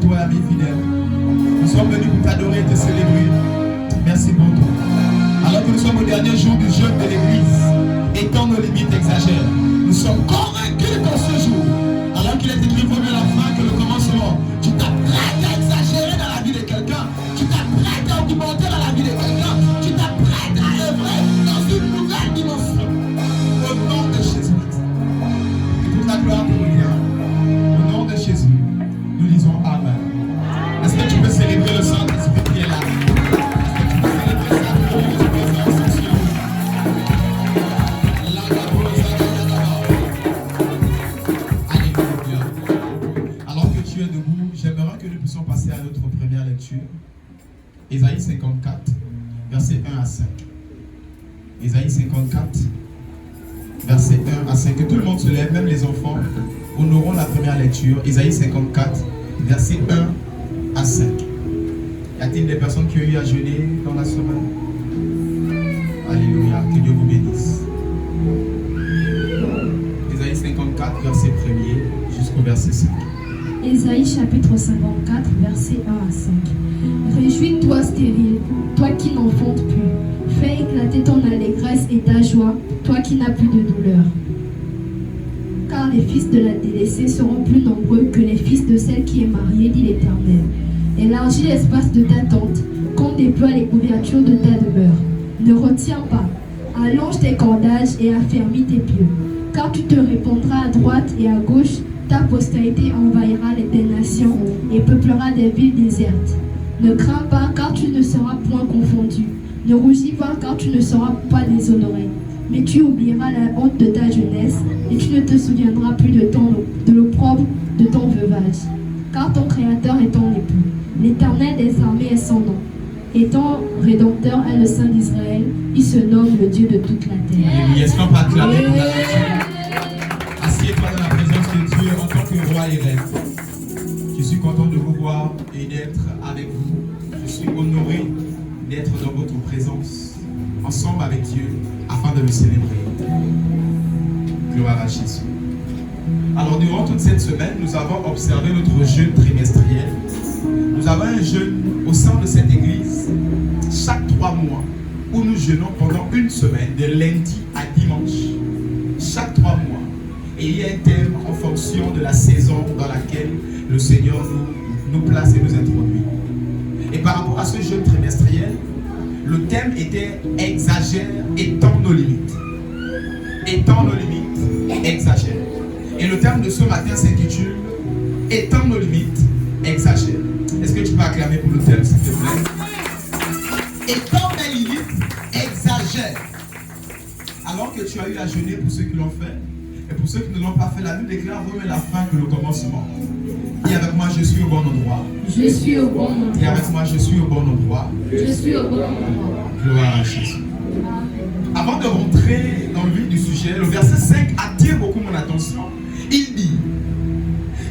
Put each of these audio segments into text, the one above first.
toi, ami fidèle. Nous sommes venus pour t'adorer et te célébrer. Merci pour tout. Alors que nous sommes au dernier jour du jeûne de l'Église, et quand nos limites exagèrent, nous sommes convaincus qu'en ce jour, alors qu'il est écrit mieux la fin que le commencement, tu t'apprêtes à exagérer dans la vie de quelqu'un, tu t'apprêtes à augmenter dans la vie de quelqu'un, tu t'apprêtes à œuvrer dans une nouvelle dimension. Au nom de Jésus-Christ. Et toute la gloire pour lui. Au nom de Jésus, nous disons Amen. Est-ce que tu peux célébrer le Saint-Esprit qui est là? Passer à notre première lecture. Ésaïe 54, versets 1 à 5. Ésaïe 54, versets 1 à 5. Que tout le monde se lève, même les enfants, honorons la première lecture. Ésaïe 54, versets 1 à 5. Y a-t-il des personnes qui ont eu à jeûner dans la semaine? Alléluia, que Dieu vous bénisse. Ésaïe 54, verset 1er jusqu'au verset 5. Ésaïe chapitre 54, versets 1 à 5. Réjouis-toi stérile, toi qui n'enfantes plus. Fais éclater ton allégresse et ta joie, toi qui n'as plus de douleur. Car les fils de la délaissée seront plus nombreux que les fils de celle qui est mariée, dit l'Éternel. Élargis l'espace de ta tente, qu'on déploie les couvertures de ta demeure. Ne retiens pas, allonge tes cordages et affermis tes pieux. Car tu te répandras à droite et à gauche. Ta postérité envahira des nations et peuplera des villes désertes. Ne crains pas, car tu ne seras point confondu. Ne rougis pas, car tu ne seras pas déshonoré. Mais tu oublieras la honte de ta jeunesse et tu ne te souviendras plus de l'opprobre de ton veuvage. Car ton Créateur est ton époux. L'Éternel des armées est son nom. Et ton Rédempteur est le Saint d'Israël. Il se nomme le Dieu de toute la terre. Est-ce qu'on peut acclamer pour la lecture? Assieds-toi dans la présence de Dieu en tant que roi et reine. Je suis content de vous voir et d'être avec vous. Je suis honoré d'être dans votre présence, ensemble avec Dieu, afin de le célébrer. Gloire à Jésus. Alors, durant toute cette semaine, nous avons observé notre jeûne trimestriel. Nous avons un jeûne au sein de cette église, chaque 3 mois, où nous jeûnons pendant une semaine, de lundi à dimanche. Chaque 3 mois. Et il y a un thème en fonction de la saison dans laquelle le Seigneur nous place et nous introduit. Et par rapport à ce jeûne trimestriel, le thème était exagère, étend nos limites. Étend nos limites, exagère. Et le thème de ce matin s'intitule étend nos limites, exagère. Est-ce que tu peux acclamer pour le thème, s'il te plaît? Étend mes limites, exagère. Alors que tu as eu à jeûner pour ceux qui l'ont fait, et pour ceux qui ne l'ont pas fait, la Bible déclare vaut mieux la fin que le commencement. Dis avec moi, je suis au bon endroit. Je suis au bon endroit. Dis avec moi, je suis au bon endroit. Je suis au bon endroit. Gloire à Jésus. Avant de rentrer dans le vif du sujet, le verset 5 attire beaucoup mon attention. Il dit,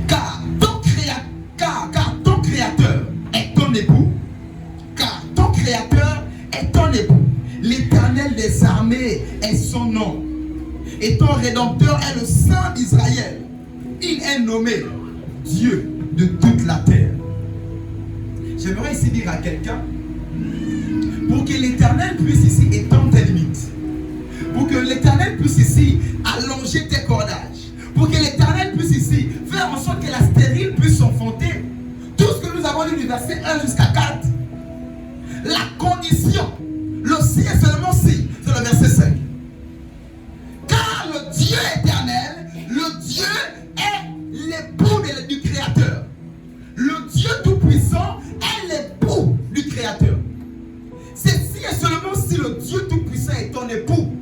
car ton Créateur est ton époux. Car ton Créateur est ton époux. L'Éternel des armées est son nom. Et ton Rédempteur est le Saint d'Israël. Il est nommé Dieu de toute la terre. J'aimerais ici dire à quelqu'un, pour que l'Éternel puisse ici étendre tes limites, pour que l'Éternel puisse ici allonger tes cordages, pour que l'Éternel puisse ici faire en sorte que la stérile puisse s'enfanter, tout ce que nous avons lu du verset 1 jusqu'à 4, la condition, le si et seulement si, c'est le verset 5. Le Dieu éternel, le Dieu est l'époux du Créateur. Le Dieu tout-puissant est l'époux du Créateur. C'est si et seulement si le Dieu tout-puissant est ton époux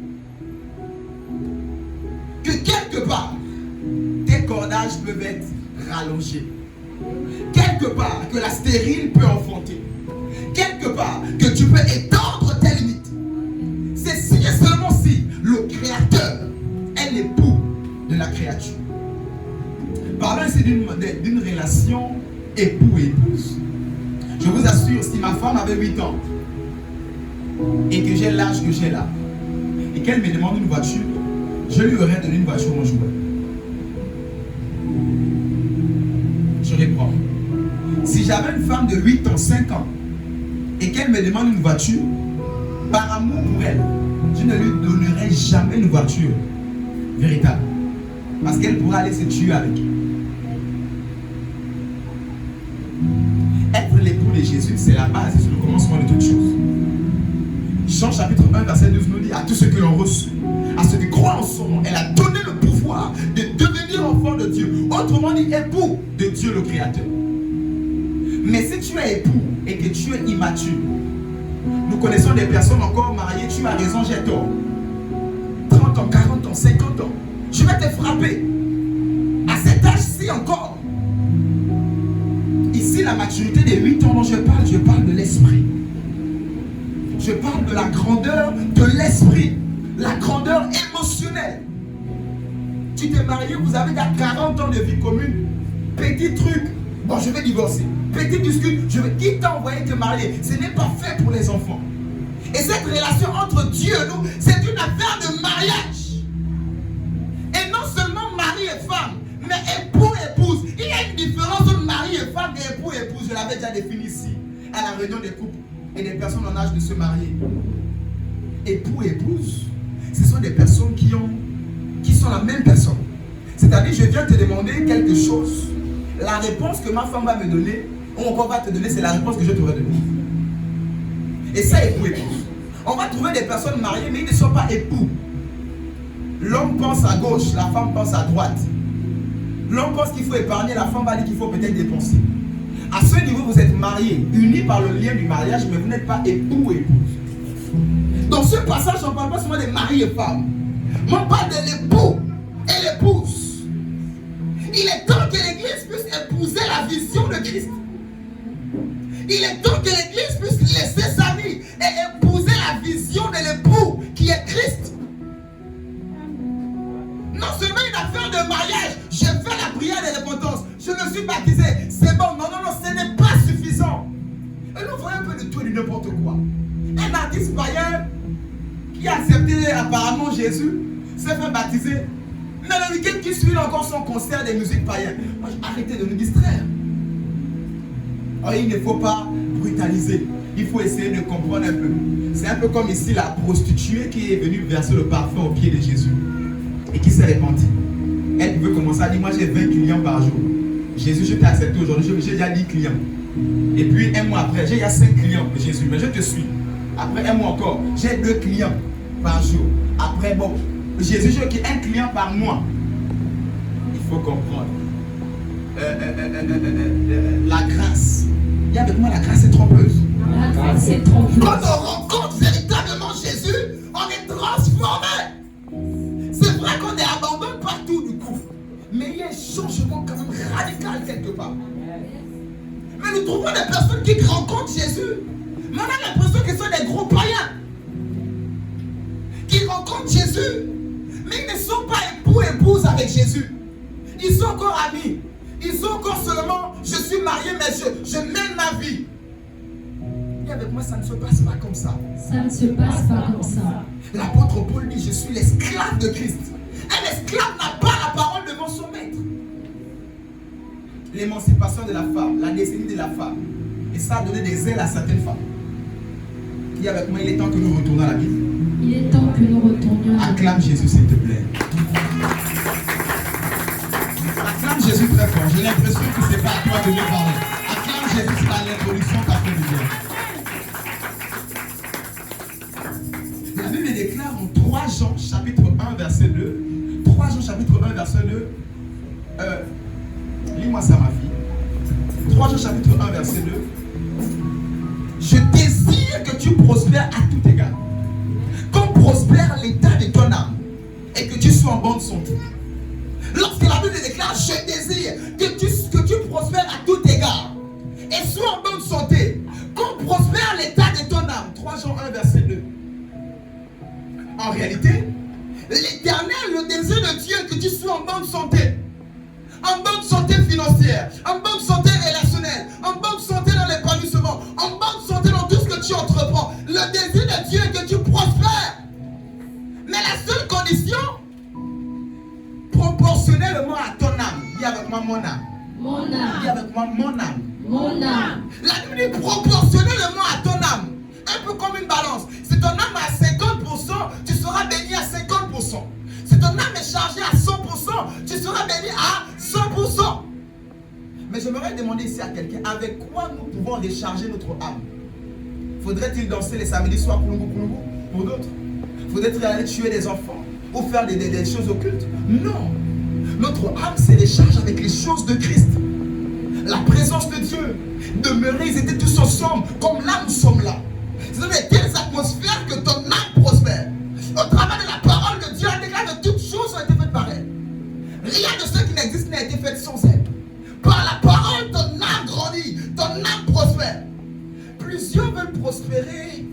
que quelque part, tes cordages peuvent être rallongés. Quelque part, que la stérile peut enfanter. Quelque part, que tu peux étendre tes limites. C'est si et seulement si le Créateur est l'époux de la créature. Parlons ici d'une relation époux-épouse. Je vous assure, si ma femme avait 8 ans et que j'ai l'âge que j'ai là, et qu'elle me demande une voiture, je lui aurais donné une voiture mon jouet. Je reprends. Si Si j'avais une femme de 8 ans, 5 ans, et qu'elle me demande une voiture, par amour pour elle, je ne lui donnerai jamais une voiture véritable. Parce qu'elle pourra aller se tuer avec. Être l'époux de Jésus, c'est la base, c'est le commencement de toutes choses. Jean chapitre 1, verset 12 nous dit: à tous ceux qui l'ont reçu, à ceux qui croient en son nom, elle a donné le pouvoir de devenir enfant de Dieu. Autrement dit, époux de Dieu le Créateur. Mais si tu es époux et que tu es immature, nous connaissons des personnes encore mariées, tu as raison, j'ai tort. 30 ans, 40 ans, 50 ans, je vais te frapper. À cet âge-ci encore. Ici, la maturité des 8 ans dont je parle de l'esprit. Je parle de la grandeur de l'esprit, la grandeur émotionnelle. Tu t'es marié, vous avez 40 ans de vie commune. Petit truc, bon, je vais divorcer. Petit discute, qui t'a envoyé te marier? Ce n'est pas fait pour les enfants. Et cette relation entre Dieu et nous, c'est une affaire de mariage. Et non seulement mari et femme, mais époux et épouse. Il y a une différence entre mari et femme et époux et épouse. Je l'avais déjà défini ici, à la réunion des couples et des personnes en âge de se marier. Époux et épouse, ce sont des personnes qui sont la même personne. C'est-à-dire, je viens te demander quelque chose. La réponse que ma femme va me donner, ou encore va te donner, c'est la réponse que je t'aurais donnée. Et ça, époux et épouse. On va trouver des personnes mariées, mais ils ne sont pas époux. L'homme pense à gauche, la femme pense à droite. L'homme pense qu'il faut épargner, la femme va dire qu'il faut peut-être dépenser. À ce niveau, vous êtes mariés, unis par le lien du mariage, mais vous n'êtes pas époux et épouse. Dans ce passage, on ne parle pas seulement des maris et femmes. On parle de l'époux et l'épouse. Il est temps que l'Église puisse épouser la vision de Christ. Il est temps que l'Église puisse laisser sa vie et épouser la vision de l'époux qui est Christ. Non seulement une affaire de mariage, je fais la prière de repentance, je me suis baptisé, c'est bon, non, ce n'est pas suffisant. Et nous voyons un peu de tout et de n'importe quoi. Un artiste païen qui a accepté apparemment Jésus, s'est fait baptiser, mais le week-end qui suit, il a encore son concert de musique païenne. Moi, arrêtez de nous distraire. Alors, il ne faut pas brutaliser, il faut essayer de comprendre un peu. C'est un peu comme ici la prostituée qui est venue verser le parfum au pied de Jésus et qui s'est repentie. Elle pouvait commencer à dire: moi j'ai 20 clients par jour. Jésus, je t'ai accepté aujourd'hui, j'ai déjà 10 clients. Et puis un mois après, j'ai 5 clients de Jésus, mais je te suis. Après un mois encore, j'ai 2 clients par jour. Après, bon, Jésus, j'ai un client par mois. Il faut comprendre. La grâce. Et avec moi, la grâce est trompeuse. La grâce est trompeuse. Quand on rencontre véritablement Jésus, on est transformé. C'est vrai qu'on est abandonné partout du coup, mais il y a un changement quand même radical quelque part. Mais nous trouvons des personnes qui rencontrent Jésus, mais on a l'impression qu'ils sont des gros païens. Qui rencontrent Jésus, mais ils ne sont pas époux et épouses avec Jésus. Ils sont encore amis. Ils sont encore seulement: je suis marié, mais je mène ma vie. Et avec moi, ça ne se passe pas comme ça. Ça ne se passe pas comme ça. L'apôtre Paul dit: je suis l'esclave de Christ. Un esclave n'a pas la parole devant son maître. L'émancipation de la femme, la décennie de la femme. Et ça a donné des ailes à certaines femmes. Dis avec moi: il est temps que nous retournions à la Bible. Il est temps que nous retournions. Acclame Jésus, s'il te plaît. Acclame Jésus très fort. J'ai l'impression que ce n'est pas à toi de me parler. Acclame Jésus, c'est à l'introduction qu'a fait du bien. La Bible déclare en 3 Jean chapitre 1 verset 2. 3 Jean chapitre 1 verset 2. Lis-moi ça, ma fille. 3 Jean chapitre 1 verset 2. Je désire que tu prospères à tout égard. Comme prospère l'état de ton âme et que tu sois en bonne santé. Lorsque la Bible déclare: je désire que tu prospères à tout égard et sois en bonne santé, comme prospère l'état de ton âme. 3 Jean 1 verset 2. En réalité, l'Éternel, le désir de Dieu, que tu sois en bonne santé. En bonne santé financière, en bonne santé relationnelle, en bonne santé dans l'épanouissement, en bonne santé dans tout ce que tu entreprends. Le désir de Dieu est que tu prospères. Mais la seule condition, proportionnellement à ton âme. Dis avec moi: mon âme. Mon Dis âme. avec moi: mon âme. Mon âme. La Bible dit proportionnellement à ton âme. Un peu comme une balance. Si ton âme est à 50%, tu seras béni à 50%. Si ton âme est chargée à 100%, tu seras béni à 100%. Mais j'aimerais demander ici à quelqu'un, avec quoi nous pouvons recharger notre âme? Faudrait-il danser les samedis soirs pour d'autres? Faudrait-il aller tuer des enfants ou faire des choses occultes? Non. Notre âme se recharge avec les choses de Christ. La présence de Dieu. Demeurer, ils étaient tous ensemble, comme là nous sommes là. C'est dans telles atmosphères que ton âme prospère. Au travers de la parole de Dieu, elle déclare que toutes choses ont été faites par elle. Rien de ce qui n'existe n'a été fait sans elle. Par la parole, ton âme grandit, ton âme prospère. Plusieurs veulent prospérer,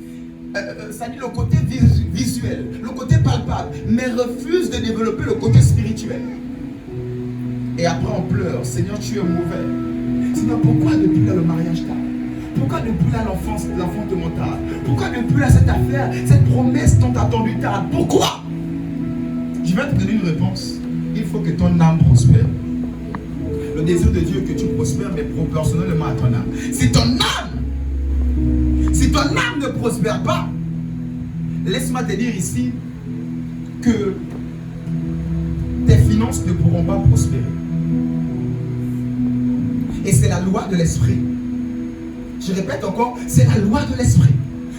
ça dit le côté visuel, le côté palpable, mais refusent de développer le côté spirituel. Et après on pleure, Seigneur, tu es mauvais. Seigneur, pourquoi depuis là le mariage tard? Pourquoi depuis là l'enfant te montarde? Pourquoi depuis là cette affaire, cette promesse tant attendue tarde? Pourquoi? Je vais te donner une réponse. Il faut que ton âme prospère. Le désir de Dieu est que tu prospères, mais proportionnellement à ton âme. Si ton âme ne prospère pas, laisse-moi te dire ici que tes finances ne pourront pas prospérer. Et c'est la loi de l'esprit. Je répète encore, c'est la loi de l'esprit.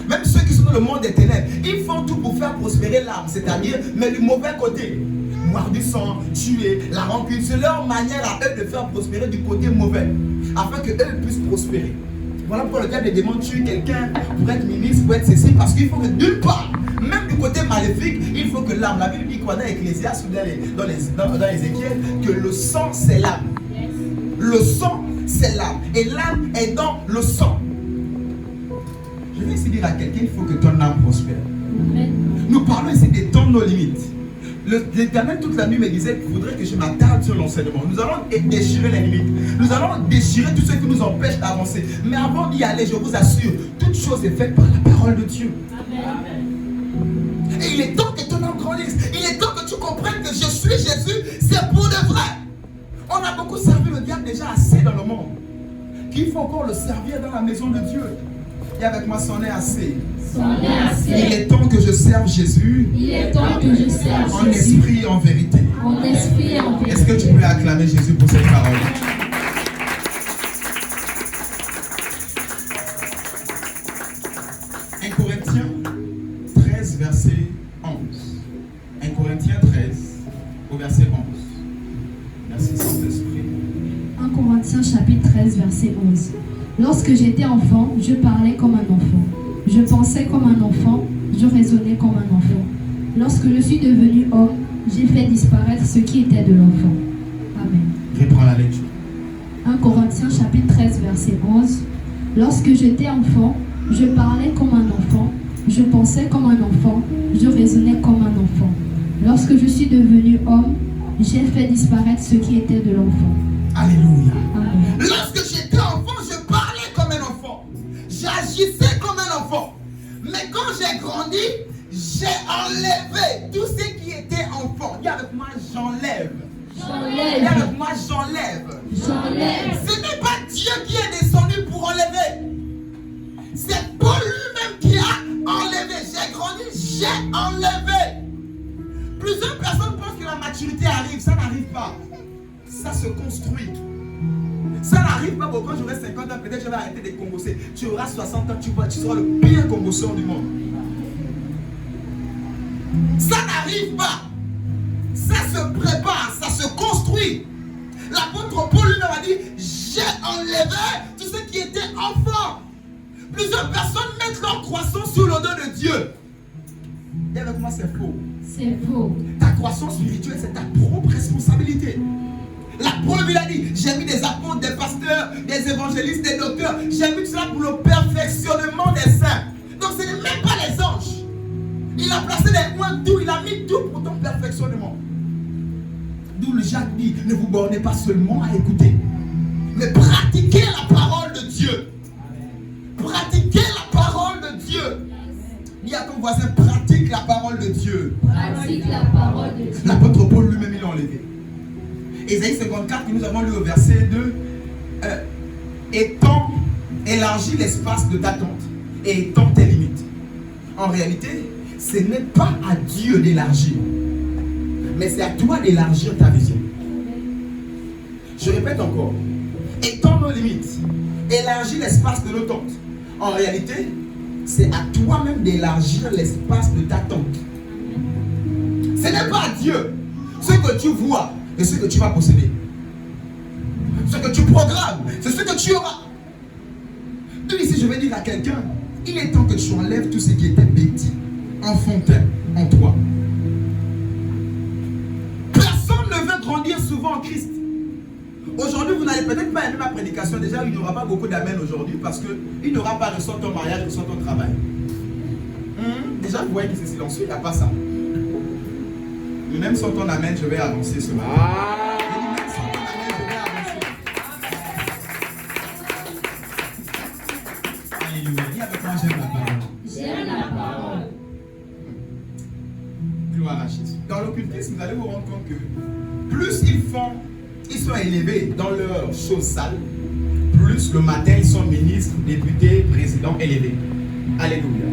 Même ceux qui sont dans le monde des ténèbres, ils font tout pour faire prospérer l'âme, c'est-à-dire, mais du mauvais côté. Boire du sang, tuer, la rancune, c'est leur manière à eux de faire prospérer du côté mauvais, afin qu'eux puissent prospérer. Voilà pourquoi le diable demande de tuer quelqu'un pour être ministre, pour être ceci, parce qu'il faut que d'une part, même du côté maléfique, il faut que l'âme, la Bible dit quoi dans Ecclésiaste ou dans Ézéchiel, que le sang c'est l'âme. Le sang c'est l'âme, et l'âme est dans le sang. Je vais ici dire à quelqu'un, il faut que ton âme prospère. Nous parlons ici des temps de nos limites. L'Éternel toute la nuit me disait qu'il faudrait que je m'attarde sur l'enseignement. Nous allons déchirer les limites. Nous allons déchirer tout ce qui nous empêche d'avancer. Mais avant d'y aller, je vous assure, toute chose est faite par la parole de Dieu. Amen. Et il est temps que ton âme grandisse. Il est temps que tu comprennes que je suis Jésus, c'est pour de vrai. On a beaucoup servi le diable déjà assez dans le monde, qu'il faut encore le servir dans la maison de Dieu. Et avec moi, c'en est assez. Il est temps que je serve Jésus. Il est temps que je serve en esprit et en vérité. En esprit et en vérité. Est-ce que tu peux acclamer Jésus pour cette parole? 1 Corinthiens 13, verset 11. 1 Corinthiens 13, au verset 11. Merci Saint-Esprit. 1 Corinthiens chapitre 13, verset 11. Lorsque j'étais enfant, je parlais comme un enfant. Je pensais comme un enfant, je raisonnais comme un enfant. Lorsque je suis devenu homme, j'ai fait disparaître ce qui était de l'enfant. Amen. Reprends la lecture. 1 Corinthiens chapitre 13, verset 11. Lorsque j'étais enfant, je parlais comme un enfant, je pensais comme un enfant, je raisonnais comme un enfant. Lorsque je suis devenu homme, j'ai fait disparaître ce qui était de l'enfant. Alléluia. Amen. Lorsque j'étais enfant, je parlais comme un enfant. J'agissais comme un enfant. Mais quand j'ai grandi, j'ai enlevé tout ce qui était enfant. Dis avec moi, j'enlève. J'enlève. Dis avec moi, j'enlève. J'enlève. Ce n'est pas Dieu qui est descendu pour enlever. C'est Paul lui-même qui a enlevé. J'ai grandi, j'ai enlevé. Plusieurs personnes pensent que la maturité arrive. Ça n'arrive pas. Ça se construit. Ça n'arrive pas. Bon, quand j'aurai 50 ans, peut-être je vais arrêter de combosser. Tu auras 60 ans, tu seras le pire combosseur du monde. Ça n'arrive pas. Ça se prépare, ça se construit. L'apôtre Paul lui-même a dit, j'ai enlevé tout ce qui était enfant. Plusieurs personnes mettent leur croissance sur l'honneur de Dieu. Et avec moi, c'est faux. C'est faux. Ta croissance spirituelle, c'est ta propre responsabilité. L'apôtre lui a dit, j'ai mis des apôtres, des pasteurs, des évangélistes, des docteurs. J'ai mis cela pour le perfectionnement des saints. Donc ce n'est même pas les anges. Il a placé des points, tout, il a mis tout pour ton perfectionnement. D'où le Jacques dit, ne vous bornez pas seulement à écouter, mais pratiquez la parole de Dieu. Pratiquez la parole de Dieu. Dis à ton voisin, pratique la parole de Dieu. Pratique la parole de Dieu. L'apôtre Paul lui-même, il l'a enlevé. Ésaïe 54, que nous avons lu au verset 2. étends, élargis l'espace de ta tente et étends tes limites. En réalité, ce n'est pas à Dieu d'élargir, mais c'est à toi d'élargir ta vision. Je répète encore, étends nos limites, élargis l'espace de nos tentes. En réalité, c'est à toi-même d'élargir l'espace de ta tente. Ce n'est pas à Dieu ce que tu vois et ce que tu vas posséder. Ce que tu programmes, c'est ce que tu auras. Donc ici, je vais dire à quelqu'un, il est temps que tu enlèves tout ce qui était bêtis, enfantin en toi. Personne ne veut grandir souvent en Christ. Aujourd'hui, vous n'allez peut-être pas aimer ma prédication. Déjà, il n'y aura pas beaucoup d'amen aujourd'hui parce qu'il n'y aura pas de son ton mariage, de son ton travail. Déjà, vous voyez que c'est silencieux, il n'y a pas ça. Mais même sans ton amen, je vais avancer ce matin. Même sans ton amen, je vais avancer. Alléluia. Dis avec moi, j'aime la parole. J'aime la parole. Gloire à Jésus. Dans l'occultisme, vous allez vous rendre compte que plus ils sont élevés dans leurs choses sales, plus le matin ils sont ministres, députés, présidents élevés. Alléluia.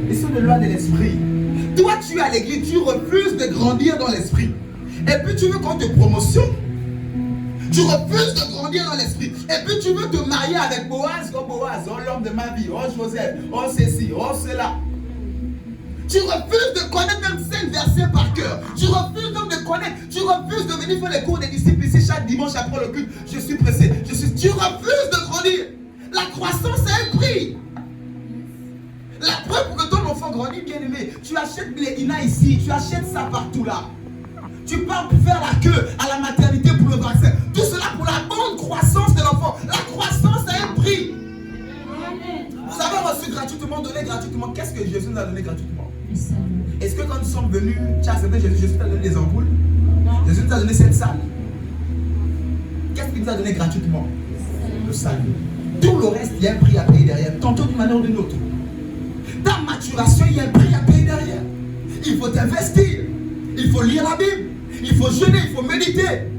Ils sont de loi de l'esprit. Toi tu es à l'église, tu refuses de grandir dans l'esprit. Et puis tu veux qu'on te promotionne. Tu refuses de grandir dans l'esprit. Et puis tu veux te marier avec Boaz, oh l'homme de ma vie, oh Joseph, oh ceci, oh cela. Tu refuses de connaître même 5 versets par cœur. Tu refuses donc de connaître. Tu refuses de venir faire les cours des disciples ici chaque dimanche après le culte. Je suis pressé. Tu refuses de grandir. La croissance a un prix. La preuve pour que ton enfant grandisse, bien aimé, tu achètes les INA ici, tu achètes ça partout là. Tu pars pour faire la queue à la maternité pour le vaccin. Tout cela pour la bonne croissance de l'enfant. La croissance a un prix. Vous avez reçu gratuitement, donné gratuitement. Qu'est-ce que Jésus nous a donné gratuitement? Est-ce que quand nous sommes venus, tu as accepté Jésus, Jésus t'a donné des ampoules? Non. Jésus nous a donné cette salle. Qu'est-ce qu'il nous a donné gratuitement? Le salut. Tout le reste, il y a un prix à payer derrière. Tantôt d'une manière ou d'une autre. Ta maturation, il y a un prix à payer derrière. Il faut t'investir. Il faut lire la Bible. Il faut jeûner, il faut méditer.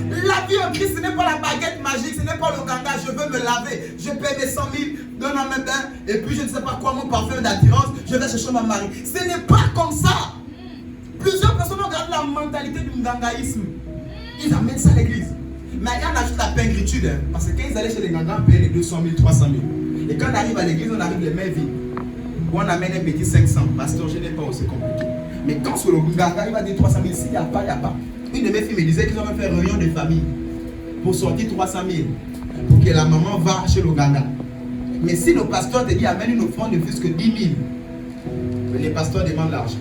La vie en Christ, ce n'est pas la baguette magique, ce n'est pas le ganga, je veux me laver, je paie mes 100 000, donne en même temps, et puis je ne sais pas quoi, mon parfum d'attirance, je vais chercher ma mari. Ce n'est pas comme ça. Plusieurs personnes ont gardé la mentalité du gangaïsme. Ils amènent ça à l'église. Mais il y en a juste la pingritude, hein, parce que quand ils allaient chez les gangas, on payait les 200 000, 300 000. Et quand on arrive à l'église, on arrive les mains vides. Ou on amène un petit 500. Pasteur, je n'ai pas aussi compliqué. Mais quand sur le ganga, il va dire 300 000, s'il n'y a pas, il n'y a pas. Une de mes filles me disait qu'ils ont même fait réunion de famille pour sortir 300 000 pour que la maman va chez le ganga. Mais si le pasteur te dit amène une offrande de plus que 10 000, les pasteurs demandent l'argent.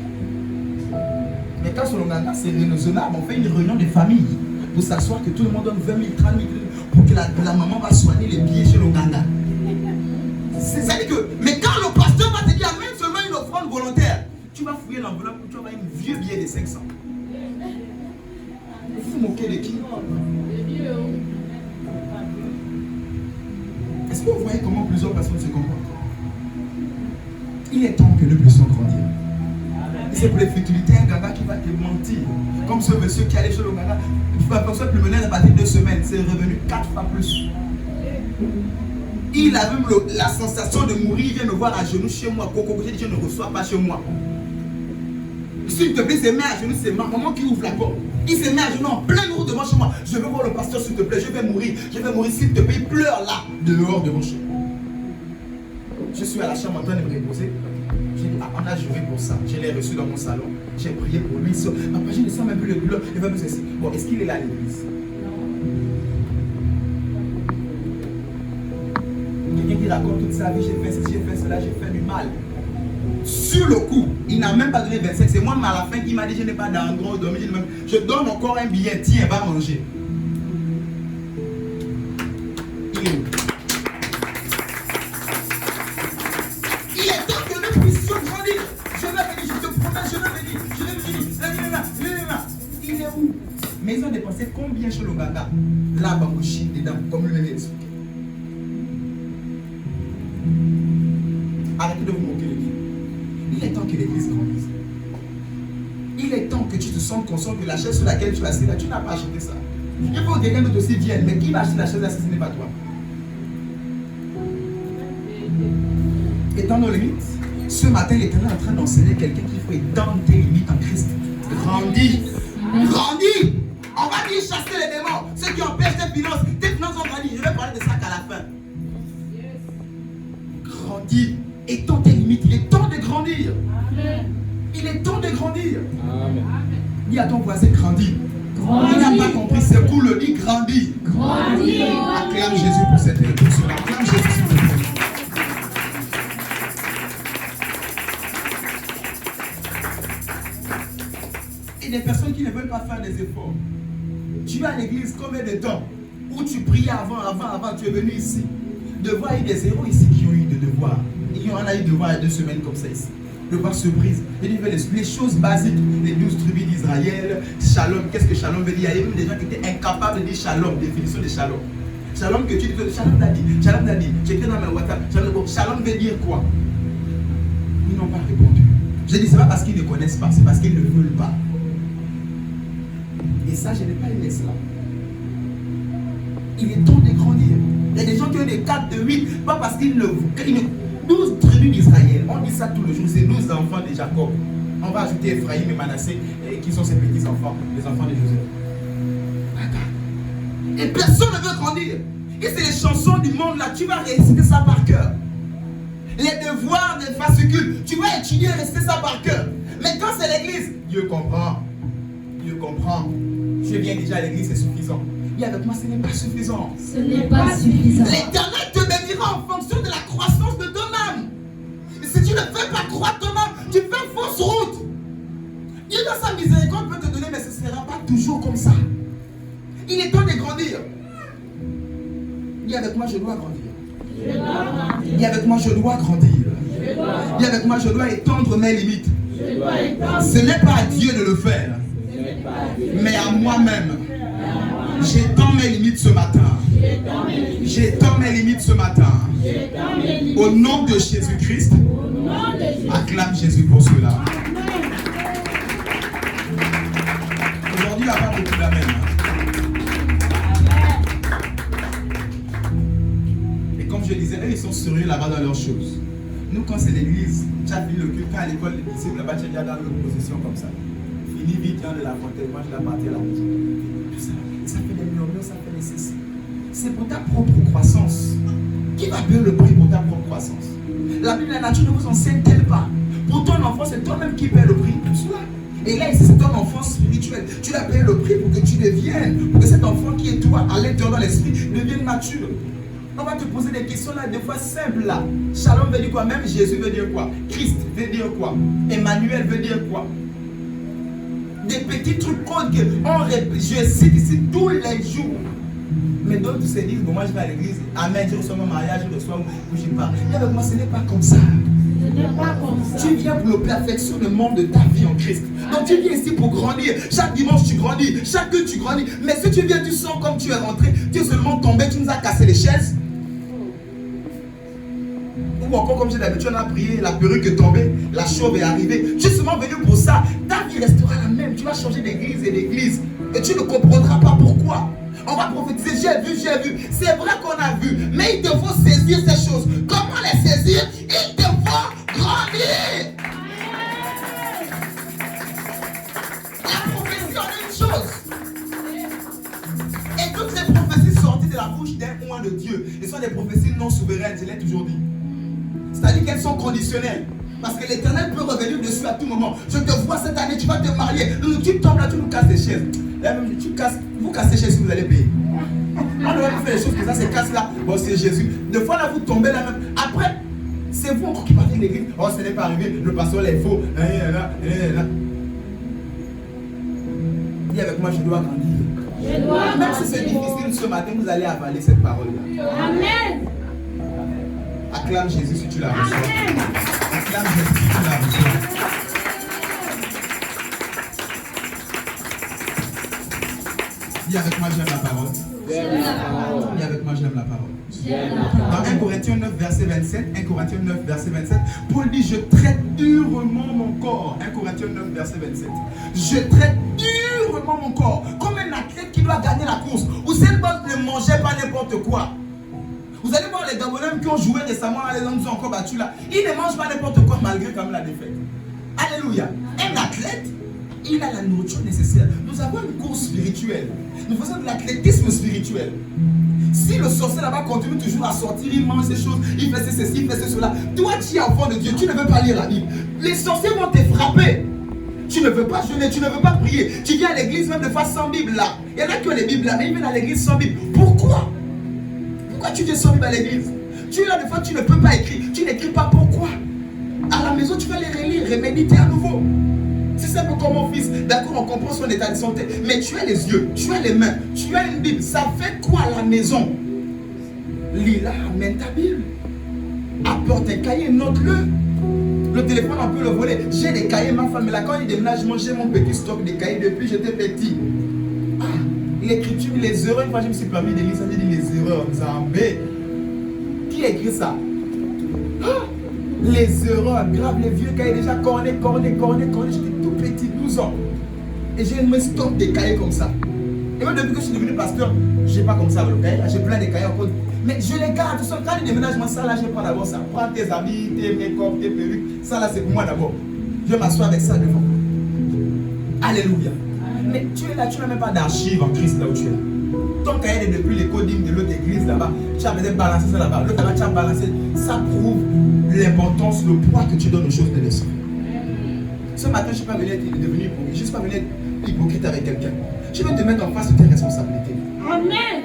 Mais quand sur le ganga c'est raisonnable, on fait une réunion de famille pour s'asseoir que tout le monde donne 20 000, 30 000 pour que la maman va soigner les billets chez le ganga. C'est-à-dire que, mais quand le pasteur va te dire amène seulement une offrande volontaire, tu vas fouiller l'enveloppe où tu vas avoir un vieux billet de 500. Vous vous moquez de qui? Est-ce que vous voyez comment plusieurs personnes se comportent? Il est temps que nous puissions grandir. Et c'est pour les futilités, un ganga qui va te mentir. Comme ce monsieur qui allait chez le ganga, il va penser plus mener à partir de 2 semaines, c'est revenu 4 fois plus. Il a même la sensation de mourir, il vient me voir à genoux chez moi. Coco, j'ai dit je ne reçois pas chez moi. S'il te plaît, il se met à genoux, c'est ma maman qui ouvre la porte. Il se met à genoux en pleine route devant chez moi. Je veux voir le pasteur, s'il te plaît, je vais mourir, s'il te plaît, il pleure là, dehors devant chez moi. Je suis à la chambre en train de me reposer. J'ai dit, on a juré pour ça. Je l'ai reçu dans mon salon. J'ai prié pour lui. Papa, je ne sens même plus le douleur. Il va me dire, bon, est-ce qu'il est là à l'église? Quelqu'un qui raconte toute sa vie, j'ai fait ceci, j'ai fait cela, j'ai fait du mal. Sur le coup, il n'a même pas donné 25. C'est moi, mais à la fin, qui m'a dit, je n'ai pas d'endroit où dormir. Je donne encore un billet, tiens, va manger. Il est où? Il est temps que nous puissions grandir. Je vais venir, je te promets, je vais venir. Il est où? Mais ils ont dépensé combien chez le ganga? Là, bambouchi, dedans, comme le l'avait expliqué. Arrêtez de vous moquer de lui. Il est temps que l'église grandisse. Il est temps que tu te sentes conscient que la chaise sur laquelle tu es assis là, tu n'as pas acheté ça. Il faut que quelqu'un d'autre aussi vienne. Mais qui va acheter la chaise là si ce n'est pas toi? Et dans nos limites, ce matin, l'Éternel est en train d'enseigner quelqu'un qu'il faut étendre tes limites en Christ. Grandis. Grandis. On va dire chasser les démons. Ceux qui empêchent tes finances ont grandi. Je vais parler de ça qu'à la fin. Grandis. Étends tes limites. Il est temps de grandir. Amen. Il est temps de grandir. Amen. Dis à ton voisin, grandis. Il n'a pas compris, c'est cool, le dit grandis. Grandis. Acclame Jésus pour cette introduction. Acclame Jésus s'il te plaît. Et des personnes qui ne veulent pas faire des efforts. Tu vas à l'église combien de temps où tu priais avant, tu es venu ici. Devoir, il y a des héros ici qui ont eu des devoirs. Il y en a eu des devoirs il y a 2 semaines comme ça ici. Le devoir se brise. Les choses basiques, les 12 tribus d'Israël, shalom. Qu'est-ce que shalom veut dire? Il y a même des gens qui étaient incapables de dire shalom, définition de shalom. Shalom que tu dis, shalom d'Adi, tu écris dans mes WhatsApp, shalom veut dire quoi? Ils n'ont pas répondu. Je dis, c'est pas parce qu'ils ne connaissent pas, c'est parce qu'ils ne veulent pas. Et ça, je n'ai pas aimé cela. Il est temps de grandir. Il y a des gens qui ont des 4, de 8, pas parce qu'ils ne... 12 tribus d'Israël, on dit ça tout le jour, c'est 12 enfants de Jacob. On va ajouter Ephraïm et Manassé, qui sont ses petits-enfants, les enfants de Joseph. Et personne ne veut grandir. Et c'est les chansons du monde là, tu vas réciter ça par cœur. Les devoirs des fascicules, tu vas étudier et réciter ça par cœur. Mais quand c'est l'église, Dieu comprend. Dieu comprend. Je viens déjà à l'église, c'est suffisant. Et avec moi, ce n'est pas suffisant. Ce n'est pas suffisant. L'Éternel te bénira en fonction de la croissance de ton âme. Et si tu ne fais pas croître ton âme, tu fais fausse route. Dieu dans sa miséricorde peut te donner, mais ce ne sera pas toujours comme ça. Il est temps de grandir. Dis avec moi, je dois grandir. Dis avec moi, je dois grandir. Dis avec moi, je dois étendre mes limites. Ce n'est pas à Dieu de le faire, mais à moi-même. J'étends mes limites ce matin. J'étends mes limites ce matin. Au nom de Jésus-Christ, acclame Jésus pour cela. Aujourd'hui, il n'y a pas beaucoup d'amen. Et comme je disais, eux, ils sont sérieux là-bas dans leurs choses. Nous, quand c'est l'église, tu as fini le culte, quand à l'école, les disciples là-bas, tu es déjà dans l'opposition comme ça. Fini vite, viens de la fontaine, mange la partie à la maison. Tout ça. Ça fait des murmures, ça fait des ceci. C'est pour ta propre croissance. Qui va payer le prix pour ta propre croissance? La Bible, la nature ne vous enseigne-t-elle pas? Pour ton enfant, c'est toi-même qui paie le prix pour cela. Et là, ici, c'est ton enfant spirituel. Tu dois payer le prix pour que tu deviennes, pour que cet enfant qui est toi, à l'intérieur de l'esprit, devienne mature. On va te poser des questions là, des fois simples là. Shalom veut dire quoi? Même Jésus veut dire quoi? Christ veut dire quoi? Emmanuel veut dire quoi? Des petits trucs qu'on je cite ici tous les jours. Mais d'autres se disent, bon, moi je vais à l'église, amen, je reçois mon mariage, je reçois où je pars. Et avec moi, ce n'est pas comme ça. Tu viens pour le perfectionnement de ta vie en Christ. Donc tu viens ici pour grandir. Chaque dimanche tu grandis, chaque culte tu grandis. Mais si tu viens, tu sens comme tu es rentré, tu es seulement tombé, tu nous as cassé les chaises. Ou encore comme j'ai d'habitude, on a prié, la perruque est tombée, la chauve est arrivée. Tu es seulement venu pour ça. Ta vie restera la même. Tu vas changer d'église et d'église. Et tu ne comprendras pas pourquoi. On va prophétiser, j'ai vu. C'est vrai qu'on a vu. Mais il te faut saisir ces choses. Comment les saisir? Il te faut grandir. La prophétie en est une chose. Et toutes les prophéties sorties de la bouche d'un ou un de Dieu, elles sont des prophéties non souveraines, je l'ai toujours dit. C'est-à-dire qu'elles sont conditionnelles. Parce que l'Éternel peut revenir dessus à tout moment. Je te vois cette année, tu vas te marier. Tu tombes là, tu nous casses les chaises. Là même, vous cassez les chaises, vous allez payer. On ne va pas faire les choses que ça, c'est casse là. Bon, c'est Jésus. Des fois là, vous tombez là même. Après, c'est vous encore qui partez de l'église. Oh, ce n'est pas arrivé. Le pasteur est faux. Dis avec moi, je dois grandir. Même si c'est difficile ce matin, vous allez avaler cette parole-là. Amen. Acclame Jésus si tu la reçois. Acclame Jésus si tu la reçois. Dis avec moi, j'aime la parole. Dis avec moi, j'aime la parole. Dans 1 Corinthiens 9, verset 27, 1 Corinthiens 9, verset 27, Paul dit, je traite durement mon corps. 1 Corinthiens 9, verset 27. Je traite durement mon corps. Comme un athlète qui doit gagner la course. Ou c'est ne mangeait pas n'importe quoi. Vous allez voir les Gabonais qui ont joué récemment, les gens nous ont encore battus là. Ils ne mangent pas n'importe quoi malgré quand même la défaite. Alléluia. Un athlète, il a la nourriture nécessaire. Nous avons une course spirituelle. Nous faisons de l'athlétisme spirituel. Si le sorcier là-bas continue toujours à sortir, il mange ces choses, il fait ceci, il fait cela. Toi, tu es enfant de Dieu, tu ne veux pas lire la Bible. Les sorciers vont te frapper. Tu ne veux pas jeûner, tu ne veux pas prier. Tu viens à l'église même de fois sans Bible là. Il y en a qui ont les Bibles là, mais ils viennent à l'église sans Bible. Pourquoi? Pourquoi tu viens sans Bible à l'église? Tu es là des fois, tu ne peux pas écrire. Tu n'écris pas pourquoi? À la maison, tu vas les relire et méditer à nouveau. C'est simple comme mon fils. D'accord, on comprend son état de santé. Mais tu as les yeux, tu as les mains, tu as une Bible. Ça fait quoi à la maison? Lis-la, amène ta Bible. Apporte un cahier, note-le. Le téléphone, on peut le voler. J'ai des cahiers, ma femme, mais là, quand il déménage, j'ai mon petit stock de cahiers depuis que j'étais petit. Ah, l'écriture, les erreurs, une fois je me suis permis de lire ça, j'ai dit les erreurs, Zambé. Qui a écrit ça? Ah, les erreurs graves, les vieux cahiers déjà cornés, j'étais tout petit, 12 ans. Et j'ai un stock de cahiers comme ça. Et même depuis que je suis devenu pasteur, je n'ai pas comme ça le cahier, j'ai plein de cahiers encore. Mais je les garde, tout ça. Quand il déménage, moi, ça là, je prends d'abord ça. Prends tes habits, tes make-up, tes perruques. Ça là, c'est pour moi d'abord. Je m'assois avec ça devant. Alléluia. Mais tu es là, tu n'as même pas d'archives en Christ là où tu es là. Ton cahier est depuis les codings de l'autre église là-bas. Tu as peut-être balancé ça là-bas. L'autre là, tu as balancé. Ça prouve l'importance, le poids que tu donnes aux choses de l'esprit. Ce matin, je ne suis pas venu être devenu hypocrite. Je ne suis pas venu être hypocrite avec quelqu'un. Je vais te mettre en face de tes responsabilités. Amen.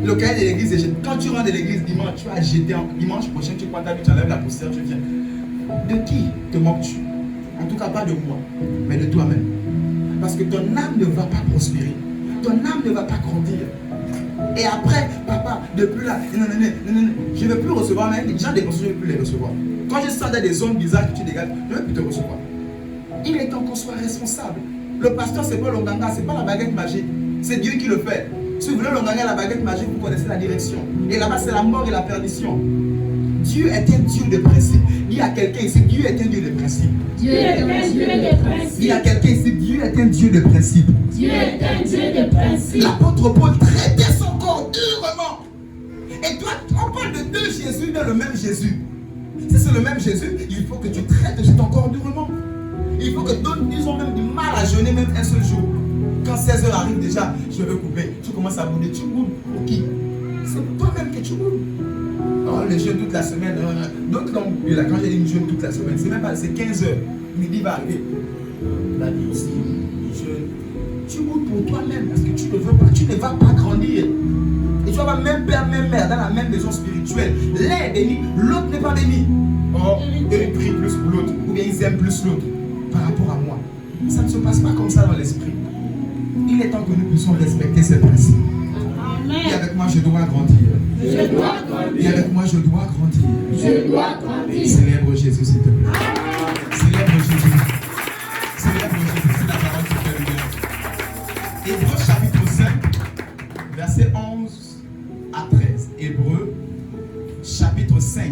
Le cahier de l'église, quand tu rentres de l'église dimanche, tu vas jeter dimanche prochain, tu prends ta vie, tu enlèves la poussière, tu viens. De qui te moques-tu? En tout cas, pas de moi, mais de toi-même. Parce que ton âme ne va pas prospérer. Ton âme ne va pas grandir. Et après, papa, depuis là, je ne veux plus recevoir, même les gens des conseils, je ne veux plus les recevoir. Quand je sens des zones bizarres que tu dégages, je ne veux plus te recevoir. Il est temps qu'on soit responsable. Le pasteur, ce n'est pas l'onganga, ce n'est pas la baguette magique. C'est Dieu qui le fait. Si vous voulez l'onganga, la baguette magique, vous connaissez la direction. Et là-bas, c'est la mort et la perdition. Dieu est un Dieu de principe. Il y a quelqu'un ici, Dieu est un Dieu de principe. Dieu est un Dieu de principe. Il y a quelqu'un ici, Dieu est un Dieu de principe. Dieu est un Dieu de principe. L'apôtre Paul traitait son corps durement. Et toi, on parle de deux Jésus, mais le même Jésus. Si c'est le même Jésus, il faut que tu traites ton corps durement. Il faut que d'autres, ils ont même du mal à jeûner même un seul jour. Quand 16h arrive déjà, je veux couper. Tu commences à bouder. Tu boudes pour qui? C'est toi-même que tu boudes. Oh, les jeûnes toute la semaine. D'autres l'ont oublié là. Quand j'ai dit jeûne toute la semaine, c'est même pas, c'est 15h. Midi va arriver. La vie ici, les jeûnes. Tu boudes pour toi-même parce que tu ne veux pas, tu ne vas pas grandir. Et tu vas pas même père, même mère dans la même maison spirituelle. L'un est béni, l'autre n'est pas béni. Oh, eux ils prient plus pour l'autre, ou bien ils aiment plus l'autre par rapport à moi. Ça ne se passe pas comme ça dans l'esprit. Il est temps que nous puissions respecter ces principes. Amen. Et avec moi, je dois grandir. Je dois grandir. Et avec moi, je dois grandir. Je dois grandir. Célèbre Jésus, s'il te plaît. Célèbre Jésus. Célèbre Jésus, c'est la parole qui fait le bien. Hébreux chapitre 5, versets 11 à 13. Hébreux chapitre 5.